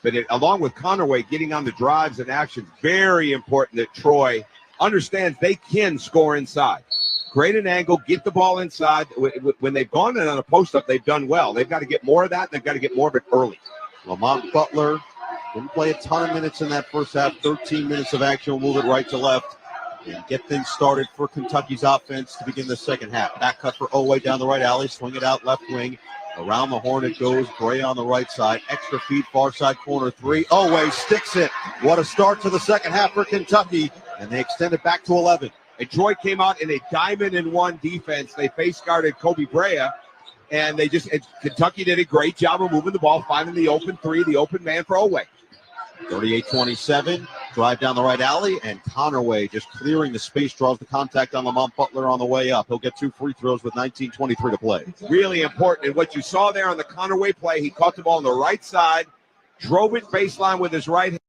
but along with Conaway getting on the drives and actions, very important that Troy understands they can score inside. Create an angle, get the ball inside. When they've gone in on a post-up, they've done well. They've got to get more of that, and they've got to get more of it early. Lamont Butler didn't play a ton of minutes in that first half, 13 minutes of action. We'll move it right to left and get things started for Kentucky's offense to begin the second half. Back cut for Oweh down the right alley, swing it out left wing. Around the horn it goes. Brea on the right side. Extra feet, far side corner three. Oweh sticks it. What a start to the second half for Kentucky. And they extend it back to 11. And Troy came out in a diamond-and-one defense. They face-guarded Kobe Brea. And Kentucky did a great job of moving the ball, finding the open three, the open man for Oweh. 38-27, drive down the right alley, and Conaway just clearing the space, draws the contact on Lamont Butler on the way up. He'll get 2 free throws with 19:23 to play. Really important. And what you saw there on the Conaway play, he caught the ball on the right side, drove it baseline with his right hand.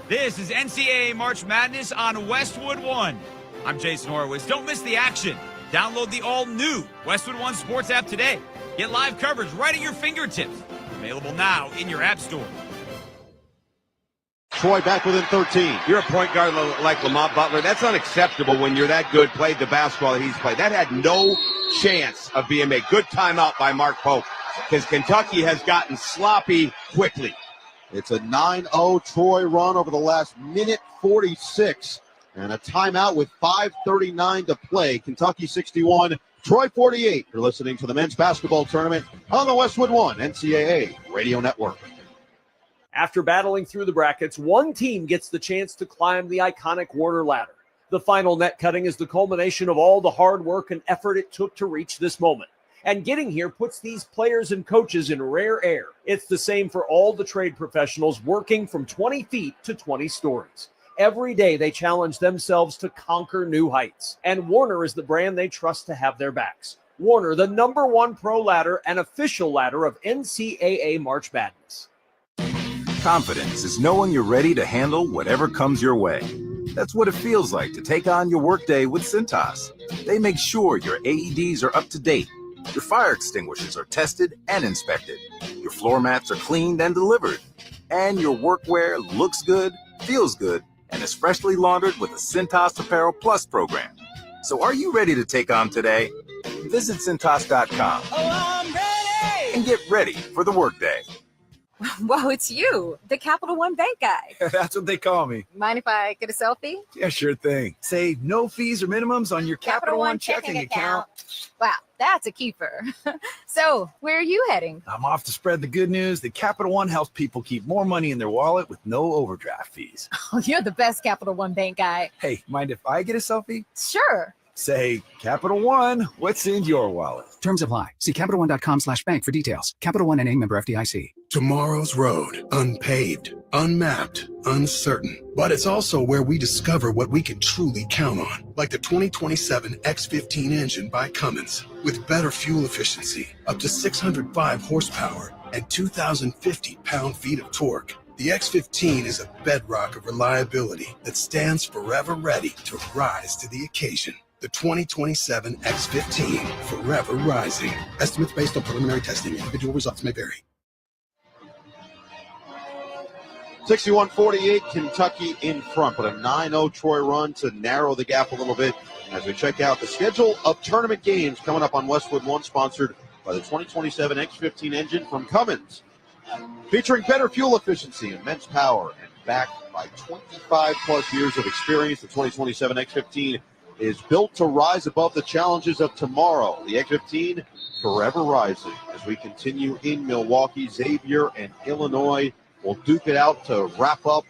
This is NCAA March Madness on Westwood One. I'm Jason Horowitz. Don't miss the action. Download the all-new Westwood One Sports app today. Get live coverage right at your fingertips. Available now in your app store. Troy back within 13. You're a point guard like Lamont Butler. That's unacceptable when you're that good, played the basketball that he's played. That had no chance of being made. Good timeout by Mark Pope because Kentucky has gotten sloppy quickly. It's a 9-0 Troy run over the last minute 46. And a timeout with 5:39 to play. Kentucky 61, Troy 48. You're listening to the men's basketball tournament on the Westwood One NCAA Radio Network. After battling through the brackets, one team gets the chance to climb the iconic Warner ladder. The final net cutting is the culmination of all the hard work and effort it took to reach this moment. And getting here puts these players and coaches in rare air. It's the same for all the trade professionals working from 20 feet to 20 stories. Every day they challenge themselves to conquer new heights. And Warner is the brand they trust to have their backs. Warner, the #1 pro ladder and official ladder of NCAA March Madness. Confidence is knowing you're ready to handle whatever comes your way. That's what it feels like to take on your workday with Cintas. They make sure your AEDs are up to date, your fire extinguishers are tested and inspected, your floor mats are cleaned and delivered, and your workwear looks good, feels good, and is freshly laundered with a Cintas Apparel Plus program. So are you ready to take on today? Visit Cintas.com and get ready for the workday. Whoa, it's you, the Capital One Bank guy. That's what they call me. Mind if I get a selfie? Yeah, sure thing. Say no fees or minimums on your Capital One checking account. Wow, that's a keeper. So, where are you heading? I'm off to spread the good news that Capital One helps people keep more money in their wallet with no overdraft fees. Oh, you're the best Capital One Bank guy. Hey, mind if I get a selfie? Sure. Say, Capital One, what's in your wallet? Terms apply. See CapitalOne.com/bank for details. Capital One NA, member FDIC. Tomorrow's road, unpaved, unmapped, uncertain. But it's also where we discover what we can truly count on, like the 2027 X15 engine by Cummins. With better fuel efficiency, up to 605 horsepower, and 2,050 pound-feet of torque. The X15 is a bedrock of reliability that stands forever ready to rise to the occasion. The 2027 X15, forever rising. Estimates based on preliminary testing. Individual results may vary. 61-48, Kentucky in front, but a 9-0 Troy run to narrow the gap a little bit as we check out the schedule of tournament games coming up on Westwood One, sponsored by the 2027 X15 engine from Cummins. Featuring better fuel efficiency, immense power, and backed by 25-plus years of experience, the 2027 X15 is built to rise above the challenges of tomorrow. The X15 forever rising as we continue in Milwaukee. Xavier and Illinois will duke it out to wrap up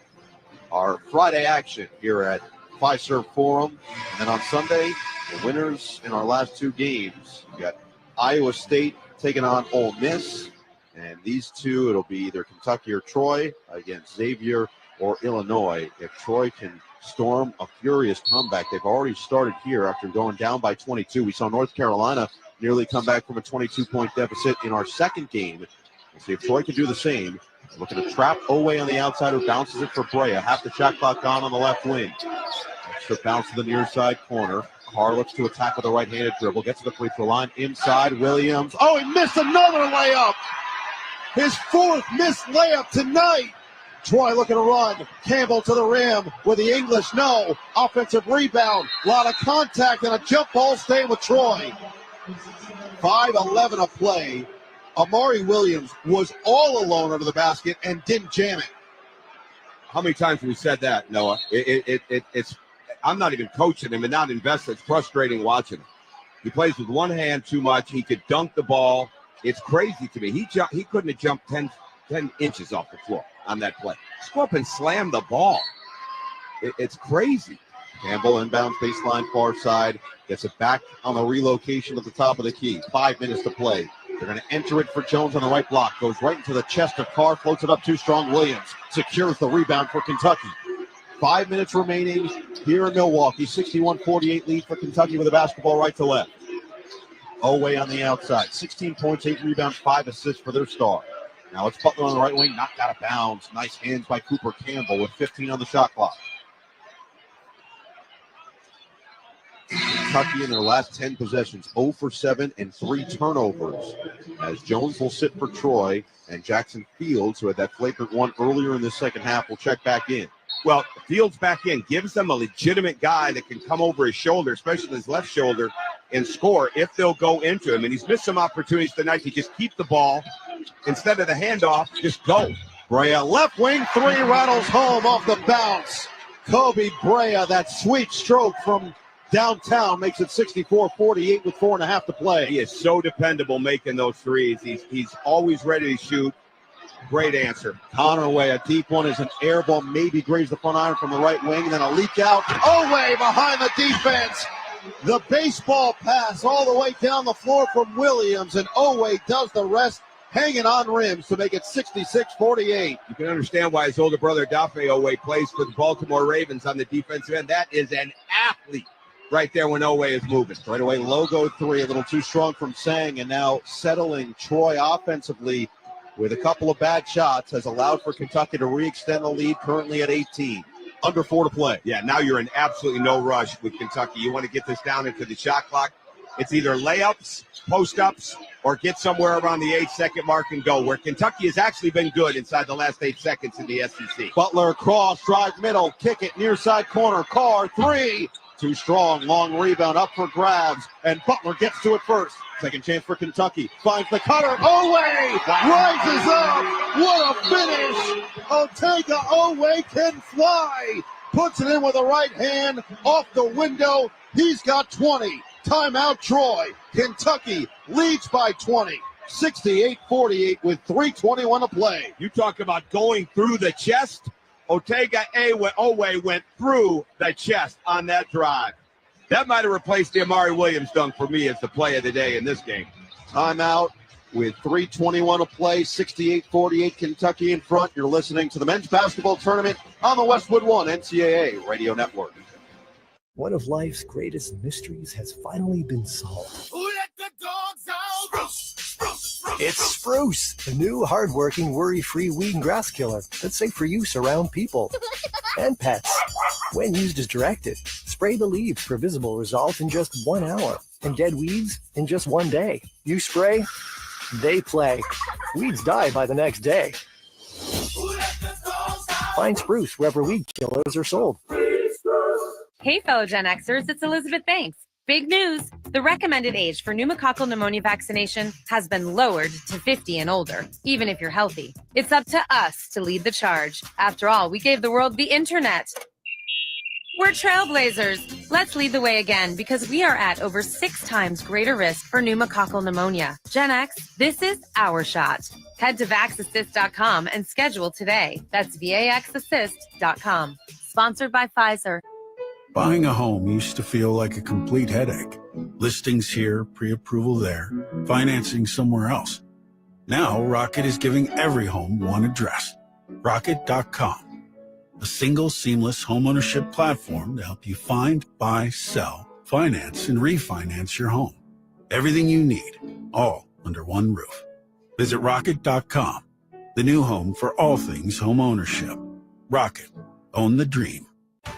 our Friday action here at Fiserv Forum. And then on Sunday, the winners in our last two games. We got Iowa State taking on Ole Miss. And these two, it'll be either Kentucky or Troy against Xavier or Illinois. If Troy can storm a furious comeback, they've already started here after going down by 22. We saw North Carolina nearly come back from a 22-point deficit in our second game. We'll see if Troy can do the same. Looking to trap Oweh on the outside, who bounces it for Brea. Half the shot clock gone on the left wing. Extra bounce to the near side corner. Carr looks to attack with a right-handed dribble. Gets to the free throw line. Inside, Williams. Oh, he missed another layup. His fourth missed layup tonight. Troy looking to run. Campbell to the rim with the English no. Offensive rebound. A lot of contact and a jump ball staying with Troy. 5:11 of play. Amari Williams was all alone under the basket and didn't jam it. How many times have we said that, Noah? It's I'm not even coaching him and not invested. It's frustrating watching him. He plays with one hand too much. He could dunk the ball. It's crazy to me. He couldn't have jumped 10 inches off the floor on that play. Just go up and slam the ball. It's crazy. Campbell inbounds baseline far side. Gets it back on the relocation at the top of the key. 5 minutes to play. They're going to enter it for Jones on the right block. Goes right into the chest of Carr. Floats it up too strong. Williams secures the rebound for Kentucky. 5 minutes remaining here in Milwaukee. 61-48 lead for Kentucky with a basketball right to left. Oweh on the outside. 16 points, 8 rebounds, 5 assists for their star. Now it's Butler on the right wing, knocked out of bounds. Nice hands by Cooper Campbell with 15 on the shot clock. Kentucky in their last 10 possessions, 0 for 7 and 3 turnovers. As Jones will sit for Troy, and Jackson Fields, who had that flagrant one earlier in the second half, will check back in. Well, Fields back in gives them a legitimate guy that can come over his shoulder, especially his left shoulder, and score if they'll go into him. And he's missed some opportunities tonight to just keep the ball. Instead of the handoff, just go. Brea, left wing three, rattles home off the bounce. Kobe Brea, that sweet stroke from downtown, makes it 64-48 with 4.5 to play. He is so dependable making those threes. He's always ready to shoot. Great answer. Conaway, a deep one is an air ball, maybe grazed the front iron from the right wing, and then a leak out. Oway behind the defense. The baseball pass all the way down the floor from Williams, and Oway does the rest, hanging on rims to make it 66-48. You can understand why his older brother, Dafe Oway, plays for the Baltimore Ravens on the defensive end. That is an athlete right there when Oway is moving. Right away, logo three, a little too strong from Sang, and now settling Troy offensively with a couple of bad shots has allowed for Kentucky to re-extend the lead, currently at 18. Under 4 to play. Yeah, now you're in absolutely no rush with Kentucky. You want to get this down into the shot clock. It's either layups, post-ups, or get somewhere around the 8-second mark and go, where Kentucky has actually been good inside the last 8 seconds in the SEC. Butler cross, drive middle, kick it near side corner. Carr, three. Too strong, long rebound up for grabs, and Butler gets to it first. Second chance for Kentucky. Finds the cutter. Oway rises up. What a finish. Otega Oway can fly. Puts it in with the right hand off the window. He's got 20. Timeout Troy. Kentucky leads by 20. 68-48 with 3:21 to play. You talk about going through the chest. Otega Oway went through the chest on that drive. That might have replaced the Amari Williams dunk for me as the play of the day in this game. Timeout with 3:21 to play, 68-48 Kentucky in front. You're listening to the men's basketball tournament on the Westwood One NCAA Radio Network. One of life's greatest mysteries has finally been solved. Who let the dogs out? Spruce. It's Spruce, the new hardworking, worry-free weed and grass killer that's safe for use around people and pets. When used as directed, spray the leaves for visible results in just 1 hour and dead weeds in just 1 day. You spray, they play. Weeds die by the next day. Find Spruce wherever weed killers are sold. Hey, fellow Gen Xers, it's Elizabeth Banks. Big news! The recommended age for pneumococcal pneumonia vaccination has been lowered to 50 and older, even if you're healthy. It's up to us to lead the charge. After all, we gave the world the internet. We're trailblazers. Let's lead the way again because we are at over 6 times greater risk for pneumococcal pneumonia. Gen X, this is our shot. Head to vaxassist.com and schedule today. That's vaxassist.com. Sponsored by Pfizer. Buying a home used to feel like a complete headache. Listings here, pre-approval there, financing somewhere else. Now, Rocket is giving every home one address. Rocket.com. A single seamless homeownership platform to help you find, buy, sell, finance, and refinance your home. Everything you need, all under one roof. Visit Rocket.com, the new home for all things homeownership. Rocket. Own the dream.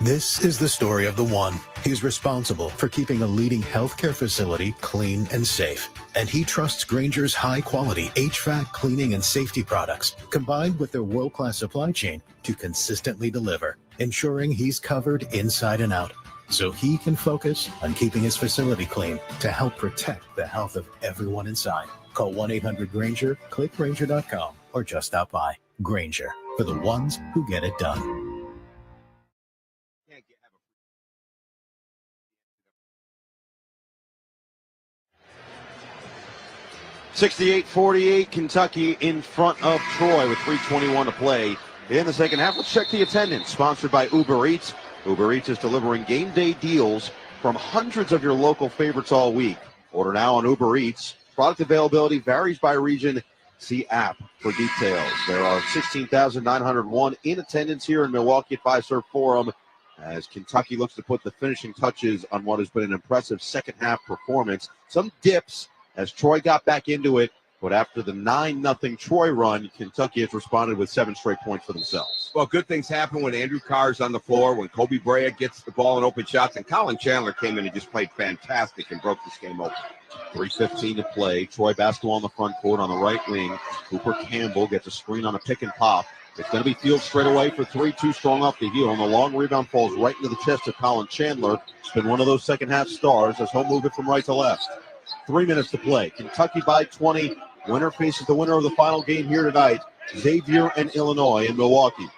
This is the story of the one. He's responsible for keeping a leading healthcare facility clean and safe. And he trusts Grainger's high-quality HVAC cleaning and safety products, combined with their world-class supply chain, to consistently deliver, ensuring he's covered inside and out, so he can focus on keeping his facility clean to help protect the health of everyone inside. Call 1-800-GRAINGER, click Grainger.com, or just stop by. Grainger, for the ones who get it done. 68-48, Kentucky in front of Troy with 3:21 to play in the second half. Let's check the attendance. Sponsored by Uber Eats. Uber Eats is delivering game day deals from hundreds of your local favorites all week. Order now on Uber Eats. Product availability varies by region. See app for details. There are 16,901 in attendance here in Milwaukee at Fiserv Forum as Kentucky looks to put the finishing touches on what has been an impressive second half performance. Some dips as Troy got back into it But after the 9-0 Troy run, Kentucky has responded with 7 straight points for themselves. Well, good things happen when Andrew Carr's on the floor, when Kobe Brea gets the ball in open shots, and Colin Chandler came in and just played fantastic and broke this game open. 3:15 to play. Troy basketball on the front court on the right wing. Cooper Campbell gets a screen on a pick and pop. It's going to be Field straight away for 3, too strong off the heel, and the long rebound falls right into the chest of Colin Chandler. It's been one of those second-half stars as he'll move it from right to left. 3 minutes to play. Kentucky by 20. Winner faces the winner of the final game here tonight, Xavier and Illinois in Milwaukee.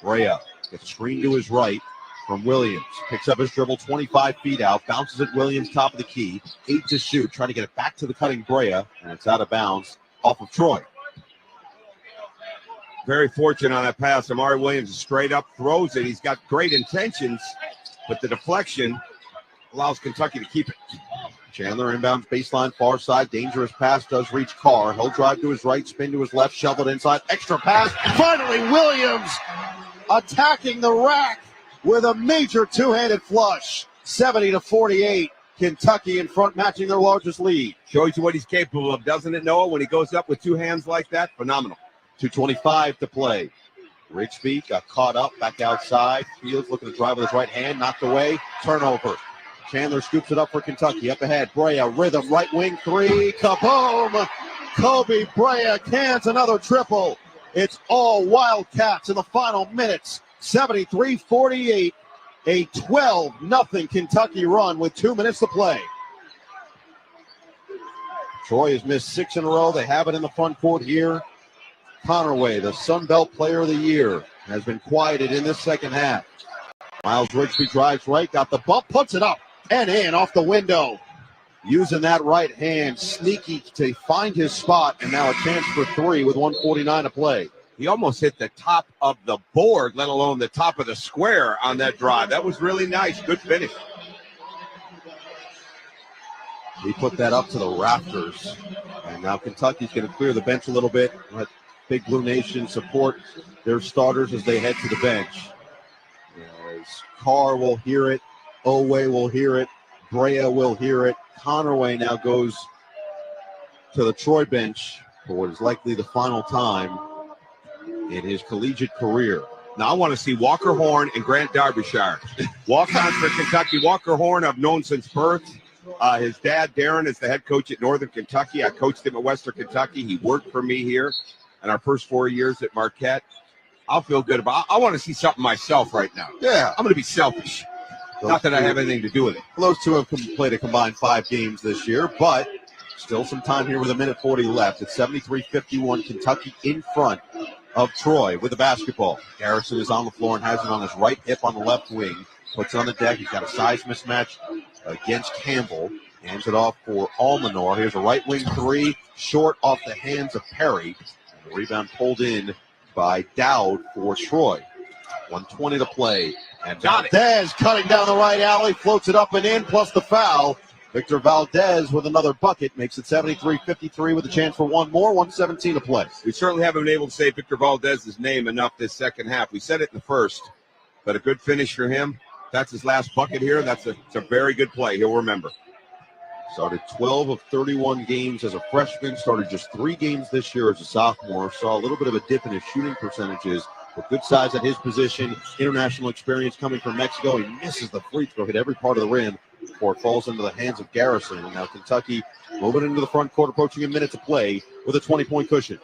Brea gets screen to his right from Williams. Picks up his dribble 25 feet out. Bounces at Williams, top of the key. 8 to shoot. Trying to get it back to the cutting Brea. And it's out of bounds off of Troy. Very fortunate on that pass. Amari Williams straight up throws it. He's got great intentions, but the deflection allows Kentucky to keep it. Chandler inbounds baseline, far side. Dangerous pass does reach Carr. He'll drive to his right, spin to his left, shovel it inside. Extra pass. Finally, Williams attacking the rack with a major two-handed flush. 70-48. Kentucky in front, matching their largest lead. Shows you what he's capable of, doesn't it, Noah? When he goes up with two hands like that, phenomenal. 2:25 to play. Rigsby got caught up, back outside. Fields looking to drive with his right hand, knocked away. Turnover. Chandler scoops it up for Kentucky. Up ahead, Brea, rhythm, right wing, 3, kaboom! Kobe Brea cans another triple. It's all Wildcats in the final minutes. 73-48, a 12-0 Kentucky run with 2 minutes to play. Troy has missed 6 in a row. They have it in the front court here. Connerway, the Sun Belt Player of the Year, has been quieted in this second half. Miles Rigsby drives right, got the bump, puts it up and in off the window. Using that right hand, sneaky to find his spot, and now a chance for 3 with 1:49 to play. He almost hit the top of the board, let alone the top of the square on that drive. That was really nice. Good finish. He put that up to the rafters. And now Kentucky's going to clear the bench a little bit. Let Big Blue Nation support their starters as they head to the bench. As Carr will hear it. Owe will hear it. Brea will hear it. Connerway now goes to the Troy bench for what is likely the final time in his collegiate career. Now I want to see Walker Horn and Grant Derbyshire. Walk-ons for Kentucky. Walker Horn I've known since birth. His dad, Darren, is the head coach at Northern Kentucky. I coached him at Western Kentucky. He worked for me here in our first 4 years at Marquette. I'll feel good about it. I want to see something myself right now. Yeah. I'm going to be selfish. Not that I have anything to do with it. Those two have played a combined 5 games this year, but still some time here with 1:40 left. It's 73-51, Kentucky in front of Troy with the basketball. Garrison is on the floor and has it on his right hip on the left wing. Puts it on the deck. He's got a size mismatch against Campbell. Hands it off for Almanor. Here's a right wing 3, short off the hands of Perry. And the rebound pulled in by Dowd for Troy. 1:20 to play. And Valdez cutting down the right alley, floats it up and in, plus the foul. Victor Valdez with another bucket makes it 73-53 with a chance for one more. 1:17 to play. We certainly haven't been able to say Victor Valdez's name enough this second half. We said it in the first, but a good finish for him. That's his last bucket here. It's a very good play. He'll remember. Started 12 of 31 games as a freshman. Started just 3 games this year as a sophomore. Saw a little bit of a dip in his shooting percentages. But good size at his position. International experience coming from Mexico. He misses the free throw. Hit every part of the rim before it falls into the hands of Garrison. And now Kentucky moving into the front court, approaching a minute to play with a 20-point cushion.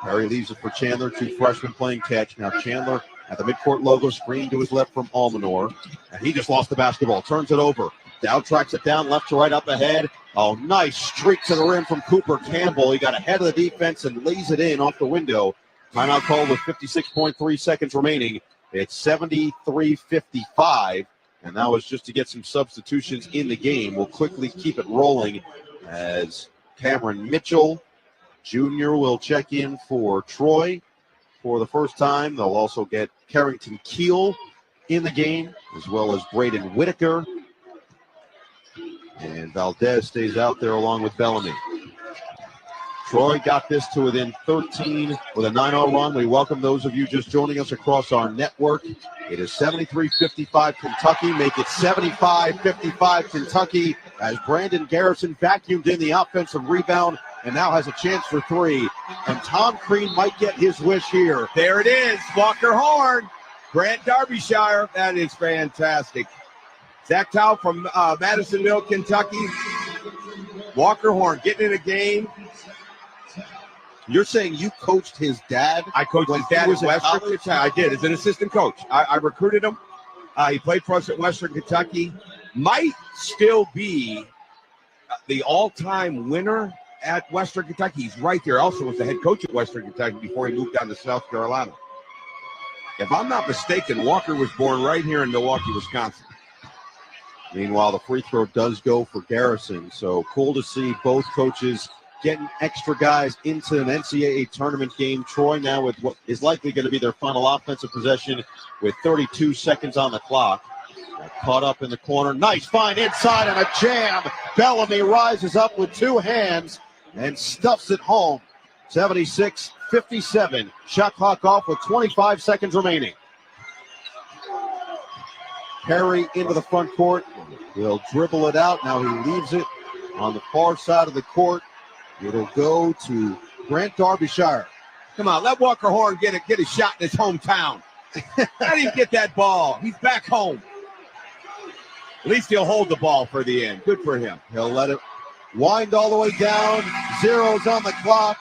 Perry leaves it for Chandler. 2 freshmen playing catch. Now Chandler at the midcourt logo, screen to his left from Almanor. And he just lost the basketball. Turns it over. Dow tracks it down, left to right, up ahead. Oh, nice streak to the rim from Cooper Campbell. He got ahead of the defense and lays it in off the window. Timeout called with 56.3 seconds remaining. It's 73-55. And that was just to get some substitutions in the game. We'll quickly keep it rolling as Cameron Mitchell Jr. will check in for Troy for the first time. They'll also get Carrington Keel in the game, as well as Braden Whitaker. And Valdez stays out there along with Bellamy. Troy got this to within 13 with a 9-0 run. We welcome those of you just joining us across our network. It is 73-55 Kentucky. Make it 75-55 Kentucky as Brandon Garrison vacuumed in the offensive rebound and now has a chance for three. And Tom Crean might get his wish here. There it is, Walker Horn, Grant Derbyshire. That is fantastic. Zach Tao from Madisonville, Kentucky. Walker Horn getting in a game. You're saying you coached his dad? I coached his dad at Western Kentucky. I did, as an assistant coach. I recruited him. He played for us at Western Kentucky. Might still be the all-time winner at Western Kentucky. He's right there. Also was the head coach at Western Kentucky before he moved down to South Carolina. If I'm not mistaken, Walker was born right here in Milwaukee, Wisconsin. Meanwhile, the free throw does go for Garrison. So cool to see both coaches getting extra guys into an NCAA tournament game. Troy now with what is likely going to be their final offensive possession with 32 seconds on the clock. Caught up in the corner. Nice find inside and a jam. Bellamy rises up with two hands and stuffs it home. 76-57. Shot clock off with 25 seconds remaining. Perry into the front court. He'll dribble it out. Now he leaves it on the far side of the court. It'll go to Grant Derbyshire. Come on, let Walker Horn get a shot in his hometown. Let him get that ball. He's back home. At least he'll hold the ball for the end. Good for him. He'll let it wind all the way down. Zeros on the clock.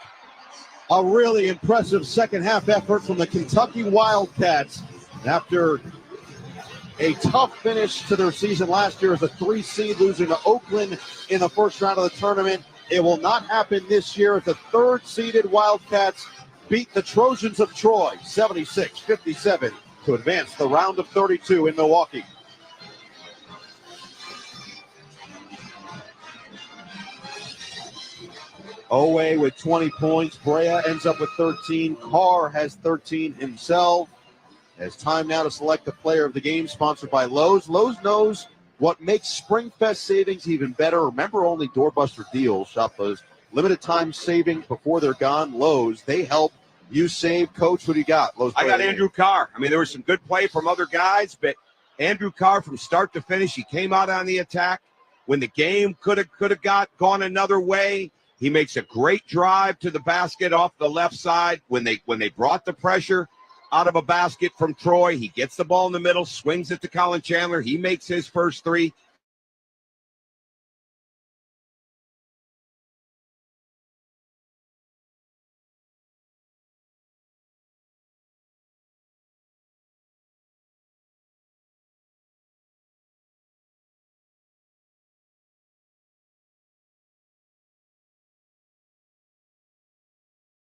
A really impressive second half effort from the Kentucky Wildcats after a tough finish to their season last year as a 3 seed, losing to Oakland in the first round of the tournament. It will not happen this year as the 3rd seeded Wildcats beat the Trojans of Troy 76-57 to advance the round of 32 in Milwaukee. Owe with 20 points. Brea ends up with 13. Carr has 13 himself. It's time now to select the player of the game, sponsored by Lowe's. Lowe's knows what makes SpringFest savings even better. Remember, only doorbuster deals. Shop those limited time savings before they're gone. Lowe's, they help you save. Coach, what do you got? Lowe's. I got Andrew Carr. I mean, there was some good play from other guys, but Andrew Carr from start to finish, he came out on the attack when the game could have gone another way. He makes a great drive to the basket off the left side when they brought the pressure out of a basket from Troy. He gets the ball in the middle, swings it to Colin Chandler. He makes his first three.